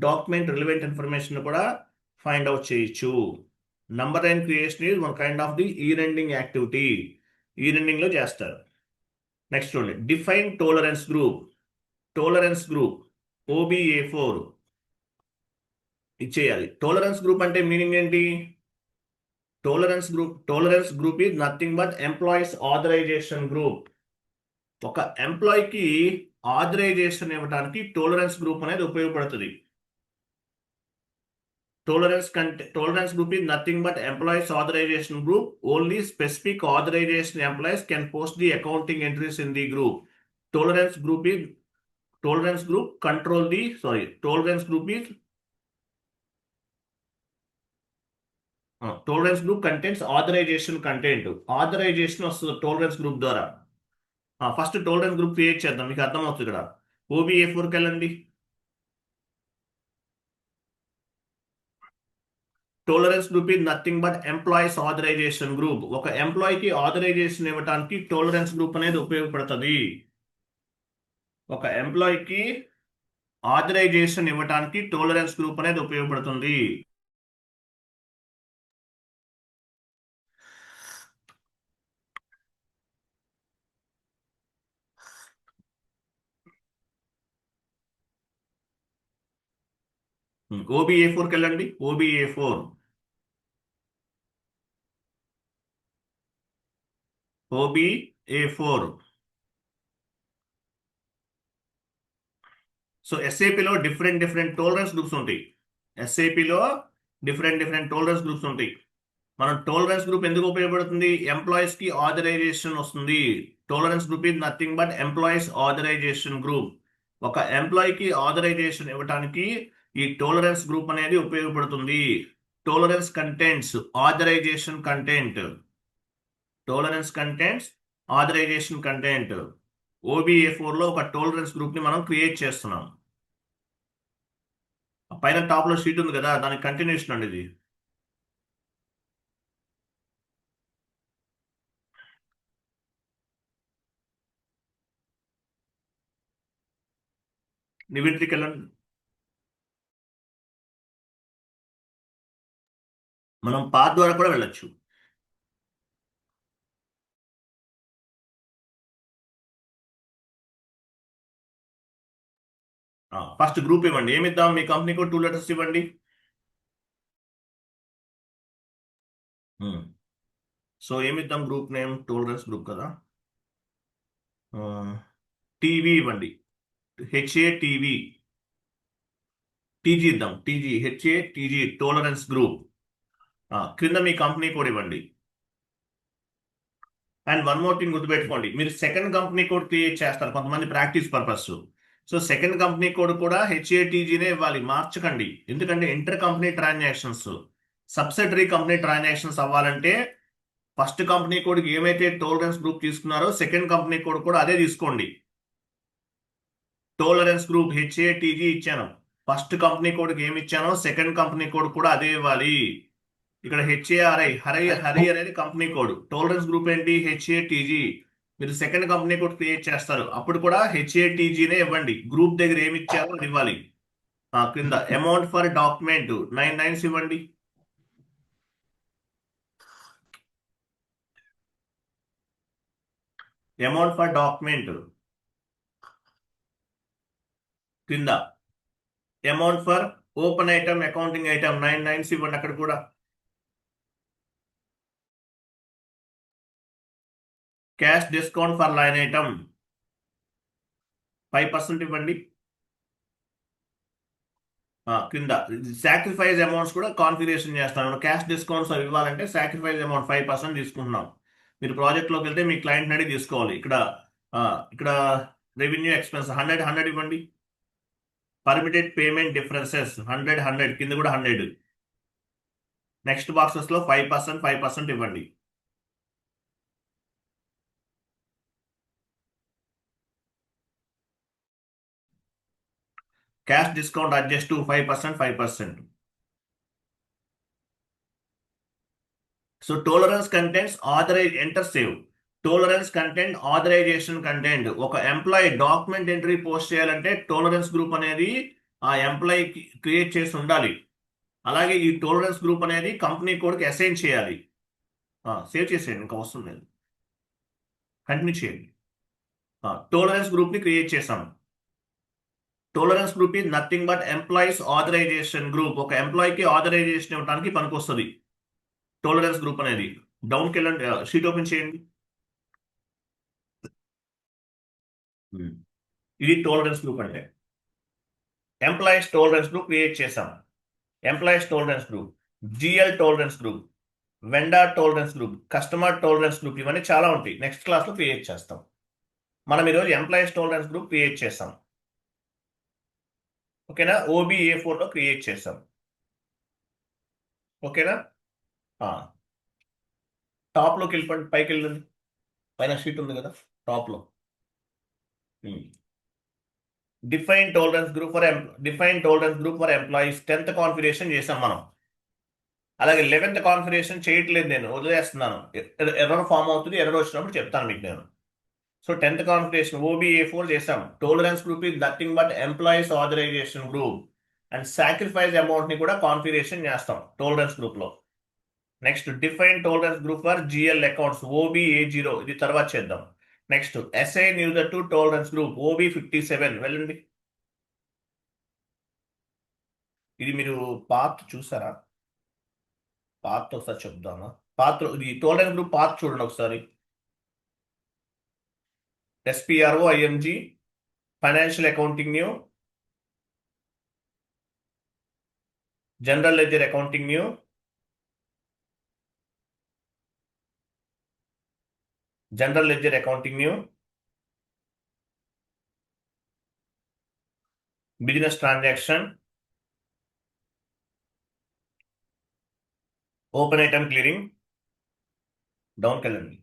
డాక్యుమెంట్ రిలవెంట్ ఇన్ఫర్మేషన్ కూడా ఫైండ్ అవుట్ చేయొచ్చు. Number range creation is one kind of the year ending activity. ఈ-రెండింగ్లో చేస్తారు. నెక్స్ట్ చూడండి, define tolerance group. Tolerance group OBA4 ఇచ్చేయాలి. టోలరెన్స్ గ్రూప్ అంటే మీనింగ్ ఏంటి? Tolerance group is nothing but employees authorisation group. ఒక ఎంప్లాయీకి ఆథరైజేషన్ ఇవ్వడానికి టోలరెన్స్ గ్రూప్ అనేది ఉపయోగపడుతుంది. tolerance group is nothing but employees authorization group. Only specific authorization employees can post the accounting entries in the group. Tolerance group is tolerance group control the tolerance group is tolerance group contains authorization content. Authorization వస్తుంది tolerance group ద్వారా. First tolerance group create చేద్దాం, మీకు అర్థమవుతుంది ఇక్కడ. OBA4కి వెళ్ళండి. Tolerance group is nothing but employees authorisation group. ఒక ఎంప్లాయీకి ఆథరైజేషన్ ఇవ్వడానికి టోలరెన్స్ గ్రూప్ అనేది ఉపయోగపడుతుంది. ఒక ఎంప్లాయీకి ఆథరైజేషన్ ఇవ్వడానికి టోలరెన్స్ గ్రూప్ అనేది ఉపయోగపడుతుంది. OBA4కి వెళ్ళండి. OBA4 సో ఎస్ఏపిలో డిఫరెంట్ టోలరెన్స్ గ్రూప్స్ ఉంటాయి. ఎస్ఏపిలో డిఫరెంట్ టోలరెన్స్ గ్రూప్స్ ఉంటాయి. మనం టోలరెన్స్ గ్రూప్ ఎందుకు ఉపయోగపడుతుంది? ఎంప్లాయీస్ కి ఆథరైజేషన్ వస్తుంది. Tolerance group is nothing but employees authorisation group. ఒక ఎంప్లాయీకి ఆథరైజేషన్ ఇవ్వడానికి ఈ టోలరెన్స్ గ్రూప్ అనేది ఉపయోగపడుతుంది. Tolerance contents authorization content. Tolerance contents authorization content. OBA4లో ఒక టోలరెన్స్ గ్రూప్ ని మనం క్రియేట్ చేస్తున్నాం. పైన టాప్ లో షీట్ ఉంది కదా, దానికి కంటిన్యూషన్ అండి ఇది. నివింట్రీకి వెళ్ళండి. మనం పాత్ ద్వారా కూడా వెళ్ళొచ్చు. ఫస్ట్ గ్రూప్ ఇవ్వండి. ఏమిద్దాం? మీ కంపెనీకి 2 లెటర్స్ ఇవ్వండి. సో ఏమిద్దాం? గ్రూప్ నేమ్ టోలరెన్స్ గ్రూప్ కదా. టీవీ ఇవ్వండి. HATV. TG ఇద్దాం. HATG tolerance group. క్రింద మీ కంపెనీ కోడ్ ఇవ్వండి. అండ్ వన్ మోర్ థింగ్ గుర్తుపెట్టుకోండి, మీరు సెకండ్ కంపెనీ కోడ్ క్రియేట్ చేస్తారు కొంతమంది practice purpose. So second company code కూడా HATGనే ఇవ్వాలి, మార్చకండి. ఎందుకంటే inter company transactions, subsidiary company transactions అవ్వాలంటే ఫస్ట్ కంపెనీ కోడ్కి ఏమైతే టోలరెన్స్ గ్రూప్ తీసుకున్నారో సెకండ్ కంపెనీ కోడ్ కూడా అదే తీసుకోండి. టోలరెన్స్ గ్రూప్ HATG ఇచ్చాను. ఫస్ట్ కంపెనీ కోడ్కి ఏమి ఇచ్చానో సెకండ్ కంపెనీ కోడ్ కూడా అదే ఇవ్వాలి. ఇక్కడ హరి అనేది కంపెనీ కోడ్. టోలరెన్స్ గ్రూప్ ఏంటి? HATG. మీరు సెకండ్ కంపెనీ కోడ్ క్రియేట్ చేస్తారు, అప్పుడు కూడా HATGనే ఇవ్వండి. గ్రూప్ దగ్గర ఏమి ఇచ్చారో అది ఇవ్వాలి. క్రింద అమౌంట్ ఫర్ డాక్యుమెంట్ 9 lines ఇవ్వండి. అమౌంట్ ఫర్ డాక్యుమెంట్ కింద amount for open item accounting item 9 lines ఇవ్వండి. అక్కడ కూడా cash discount for line item 5% ఇవ్వండి. కింద సాక్రిఫైస్ అమౌంట్స్ కూడా కాన్ఫిగరేషన్ చేస్తాను. క్యాష్ డిస్కౌంట్స్ అవి ఇవ్వాలంటే సాక్రిఫైస్ అమౌంట్ 5% తీసుకుంటున్నాం. మీరు ప్రాజెక్ట్లోకి వెళ్తే మీ క్లయింట్ నడి తీసుకోవాలి. ఇక్కడ రెవెన్యూ ఎక్స్పెన్స్ 100 ఇవ్వండి. పర్మిటెడ్ పేమెంట్ డిఫరెన్సెస్ 100 కింద కూడా 100. నెక్స్ట్ బాక్సెస్లో 5% ఇవ్వండి. Cash discount adjust to 5%. So tolerance contents enter save. Tolerance content authorisation content. ఒక ఎంప్లాయీ డాక్యుమెంట్ ఎంట్రీ పోస్ట్ చేయాలంటే టోలరెన్స్ గ్రూప్ అనేది ఆ ఎంప్లాయీ క్రియేట్ చేసి ఉండాలి. అలాగే ఈ టోలరెన్స్ గ్రూప్ అనేది కంపెనీ కోడ్కి అసైన్ చేయాలి. సేవ్ చేసేయండి, ఇంకా అవసరం లేదు, కంటిన్యూ చేయండి. టోలరెన్స్ గ్రూప్ని క్రియేట్ చేసాము. Tolerance group is nothing but employees authorisation group. ఒక ఎంప్లాయీకి ఆథరైజేషన్ ఇవ్వడానికి పనికొస్తుంది టోలరెన్స్ గ్రూప్ అనేది. డౌన్కి వెళ్ళండి, షీట్ ఓపెన్ చేయండి. ఇది టోలరెన్స్ గ్రూప్ అంటే ఎంప్లాయీస్ టోలరెన్స్ గ్రూప్ క్రియేట్ చేసాం. Employees tolerance group, GL tolerance group, vendor tolerance group, customer tolerance group, ఇవన్నీ చాలా ఉంటాయి. నెక్స్ట్ క్లాస్లో క్రియేట్ చేస్తాం. మనం ఈరోజు ఎంప్లాయీస్ టాలరెన్స్ గ్రూప్ క్రియేట్ చేస్తాం. ఓకేనా? OBA4లో క్రియేట్ చేస్తాం. ఓకేనా? టాప్లోకి వెళ్ళిపోండి, పైకి వెళ్ళండి. పైన షీట్ ఉంది కదా టాప్లో. Define tolerance group for employees 10th configuration చేసాం మనం. అలాగే 11th కాన్ఫిగరేషన్ చేయట్లేదు, నేను వదిలేస్తున్నాను. ఎర్రర్ ఫామ్ అవుతుంది, ఎర్రర్ వచ్చినప్పుడు చెప్తాను మీకు నేను. సో 10th కాన్ఫిగరేషన్ OBA4 చేసాం. Tolerance group is nothing but employees authorisation group and sacrifice amount ని కూడా కాన్ఫిగరేషన్ చేస్తాం టాలరెన్స్ గ్రూప్ లో. Next define tolerance group for GL accounts OBA0, ఇది తర్వాత చేద్దాం. Next assign user to tolerance group OB57, వెళ్ళండి. ఇది మీరు పాత్ చూసారా? పాత్ ఒకసారి చెప్దామా? పాత్ ఇది టాలరెన్స్ గ్రూప్ పాత్ చూడండి ఒకసారి. SPROIMG, financial accounting new, general ledger accounting new, general ledger accounting new, business transaction, open item clearing, డౌన్కి వెళ్ళండి.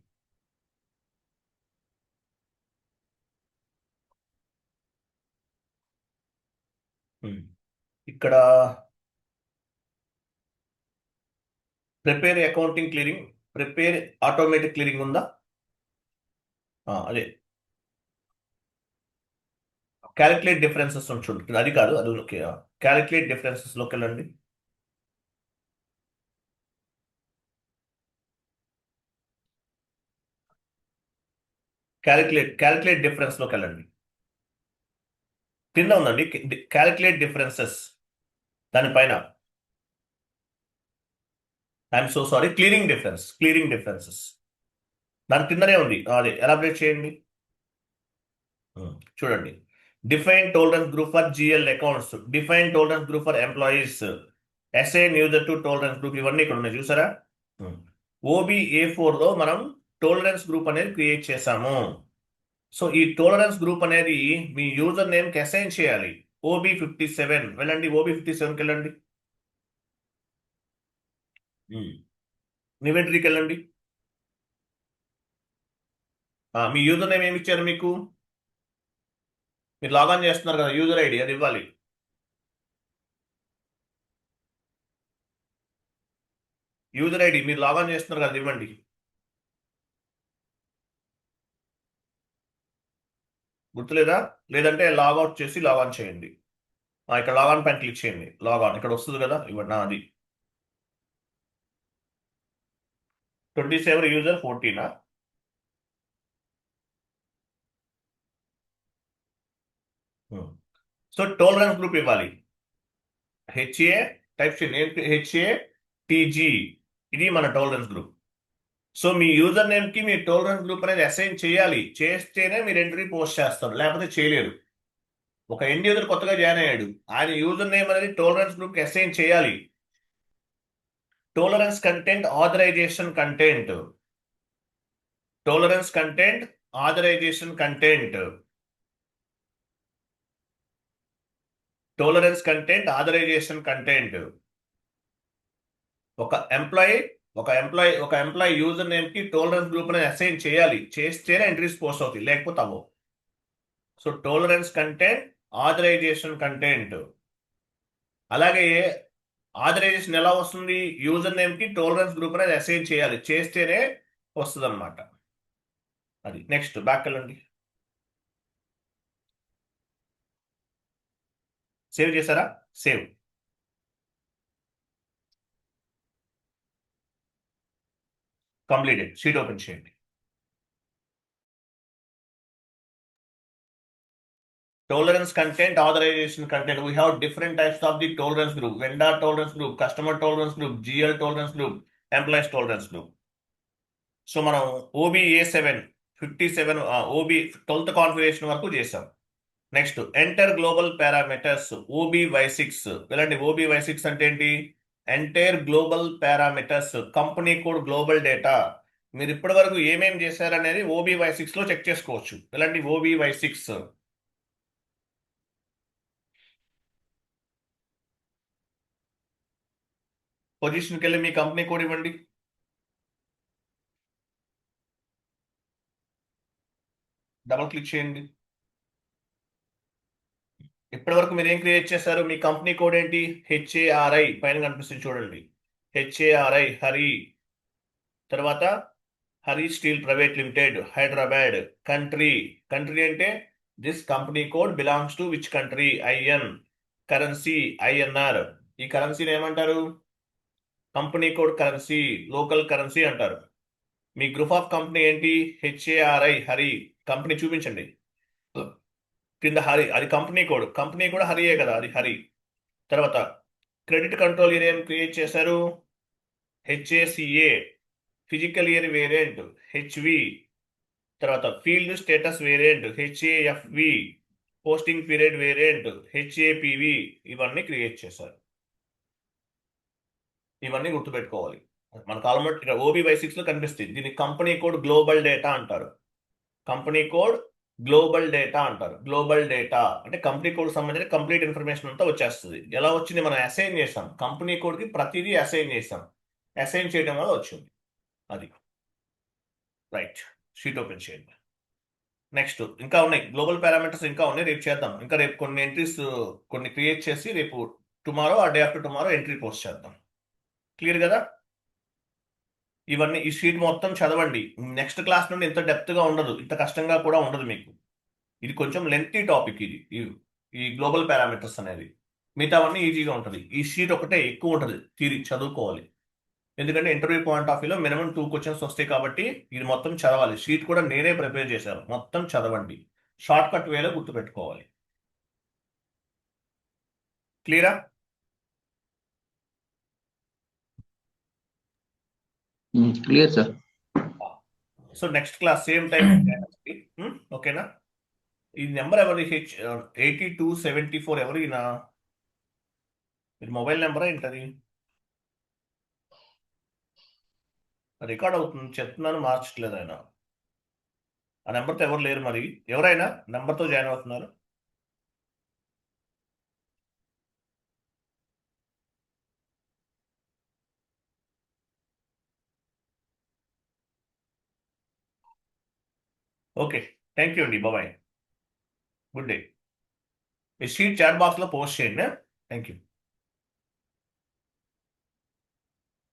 ఇక్కడ prepare accounting clearing, prepare automatic clearing ఉందా? అదే క్యాలిక్యులేట్ డిఫరెన్సెస్ చూడండి, అది కాదు, అది ఓకే. క్యాలిక్యులేట్ డిఫరెన్సెస్ లోకి వెళ్ళండి. క్యాలిక్యులేట్ డిఫరెన్స్ లోకి వెళ్ళండి. కింద ఉందండి క్యాలిక్యులేట్ డిఫరెన్సెస్, దానిపైన I'm so sorry, clearing differences దాని కిందనే ఉంది. అది ఎలాబరేట్ చేయండి. చూడండి, define tolerance group for GL accounts, define tolerance group for employees, assign user to tolerance group, ఇవన్నీ ఇక్కడ ఉన్నాయి చూసారా? OBA4 లో మనం టాలరెన్స్ గ్రూప్ అనేది క్రియేట్ చేసాము. సో ఈ టాలరెన్స్ గ్రూప్ అనేది మీ యూజర్ నేమ్ కి అసైన్ చేయాలి. OB57, వెళ్ళండి. OB57కి వెళ్ళండి. ఇన్వెంటరీకి వెళ్ళండి. మీ యూజర్ నేమ్ ఏమి ఇచ్చారు మీకు? మీరు లాగాన్ చేస్తున్నారు కదా, యూజర్ ఐడి అది ఇవ్వాలి. యూజర్ ఐడి మీరు లాగాన్ చేస్తున్నారు కదా, ఇవ్వండి. గుర్తులేదా? లేదంటే లాగౌట్ చేసి లాగాన్ చేయండి. ఇక్కడ లాగాన్ పైన క్లిక్ చేయండి. లాగాన్ ఇక్కడ వస్తుంది కదా, ఇవ్వండి. అది 27 యూజర్ 14. సో టాలరెన్స్ గ్రూప్ ఇవ్వాలి. HA టైప్ చేయండి, HATG, ఇది మన టాలరెన్స్ గ్రూప్. సో మీ యూజర్ నేమ్ కి మీ టాలరెన్స్ గ్రూప్ అనేది అసైన్ చేయాలి. చేస్తేనే మీరు ఎంట్రీ పోస్ట్ చేస్తారు, లేకపోతే చేయలేరు. ఒక ఎండ్ యూజర్ కొత్తగా జాయిన్ అయ్యాడు, ఆయన యూజర్ నేమ్ అనేది టాలరెన్స్ గ్రూప్ కి అసైన్ చేయాలి. Tolerance content authorisation content, tolerance content authorisation content, tolerance content authorisation content. ఒక ఎంప్లాయీ యూజర్ నేమ్ కి టాలరెన్స్ గ్రూప్ అనేది అసైన్ చేయాలి. చేస్తేనే ఎంట్రీస్ పోస్ట్ అవుతాయి, లేకపోతే అవ్వవు. So tolerance content authorisation content. అలాగే ఆథరైజేషన్ ఎలా వస్తుంది? యూజర్ నేమ్ కి టాలరెన్స్ గ్రూప్ అనేది అసైన్ చేయాలి, చేస్తేనే వస్తుంది అనమాట. అది నెక్స్ట్ బ్యాక్ వెళ్ళండి. సేవ్ చేశారా? సేవ్. కంప్లీటెడ్. షీట్ ఓపెన్ చేయండి. Tolerance content, authorization content. We have different types of the tolerance group: vendor tolerance group, customer tolerance group, GL tolerance group, employees tolerance group. So మనం OBA7 57 OB 12th configuration వరకు చేసాం. Next enter global parameters OBY6. వెళ్ళండి. OBY6 అంటే ఏంటి? Enter global parameters, company code, global data. మీరు ఇప్పటి వరకు ఏమేం చేశారనేది OBY6 లో చెక్ చేసుకోవచ్చు. వెళ్ళండి OBY6. పొజిషన్కి వెళ్ళి మీ కంపెనీ కోడ్ ఇవ్వండి. డబుల్ క్లిక్ చేయండి. ఇప్పటి వరకు మీరు ఏం క్రియేట్ చేశారు? మీ కంపెనీ కోడ్ ఏంటి? HARI పైన కనిపిస్తుంది చూడండి. HARI, హరి. తర్వాత Hari steel private limited, Hyderabad. Country, country అంటే this company code belongs to which country? IN. Currency INR. ఈ కరెన్సీని ఏమంటారు? Company code currency, local currency అంటారు. మీ గ్రూప్ ఆఫ్ కంపెనీ ఏంటి? HARI, హరి. కంపెనీ చూపించండి. కింద హరి, అది కంపెనీ కోడ్. కంపెనీ కూడా హరియే కదా, అది హరి. తర్వాత క్రెడిట్ కంట్రోల్ ఏరియా క్రియేట్ చేశారు. HACA. Physical year variant HV. తర్వాత field status variant HAFV. Posting period variant HAPV. ఇవన్నీ క్రియేట్ చేశారు. ఇవన్నీ గుర్తుపెట్టుకోవాలి. మనకు ఆల్మోస్ట్ ఇక్కడ OBY6 లో కనిపిస్తుంది. దీన్ని కంపెనీ కోడ్ గ్లోబల్ డేటా అంటారు. కంపెనీ కోడ్ గ్లోబల్ డేటా అంటారు. గ్లోబల్ డేటా అంటే కంపెనీ కోడ్ సంబంధించిన కంప్లీట్ ఇన్ఫర్మేషన్ అంతా వచ్చేస్తుంది. ఎలా వచ్చింది? మనం అసైన్ చేసాం. కంపెనీ కోడ్కి ప్రతిదీ అసైన్ చేసాం. అసైన్ చేయడం వల్ల వచ్చింది. అది రైట్. షీట్ ఓపెన్ చేయండి. నెక్స్ట్ ఇంకా ఉన్నాయి గ్లోబల్ పారామీటర్స్, ఇంకా ఉన్నాయి. రేపు చేద్దాం. ఇంకా రేపు కొన్ని ఎంట్రీస్ కొన్ని క్రియేట్ చేసి రేపు టుమారో ఆ day after tomorrow entry post చేద్దాం. క్లియర్ కదా? ఇవన్నీ ఈ షీట్ మొత్తం చదవండి. నెక్స్ట్ క్లాస్ నుండి ఇంత డెప్త్గా ఉండదు, ఇంత కష్టంగా కూడా ఉండదు మీకు. ఇది కొంచెం లెంతీ టాపిక్. ఇది ఈ గ్లోబల్ పారామీటర్స్ అనేది. మిగతావన్నీ ఈజీగా ఉంటుంది. ఈ షీట్ ఒకటే ఎక్కువ ఉంటుంది. తీరి చదువుకోవాలి. ఎందుకంటే ఇంటర్వ్యూ పాయింట్ ఆఫ్ వ్యూలో మినిమం 2 క్వశ్చన్స్ వస్తాయి కాబట్టి ఇది మొత్తం చదవాలి. షీట్ కూడా నేనే ప్రిపేర్ చేశాను. మొత్తం చదవండి. షార్ట్ కట్ వేలో గుర్తుపెట్టుకోవాలి. క్లియరా? Clear sir. So next class same time. ఓకేనా? ఈ నెంబర్ ఎవరి? 8274 ఎవరు? ఈయన మొబైల్ నెంబరా ఏంటది? రికార్డ్ అవుతుంది చెప్తున్నాను, మార్చట్లేదు ఆయన. ఆ నెంబర్తో ఎవరు లేరు. మరి ఎవరైనా నెంబర్తో జాయిన్ అవుతున్నారు? ఓకే, థ్యాంక్ యూ అండి. Bye, good day. మీ షీట్ చాట్ బాక్స్లో పోస్ట్ చేయండి. Thank you.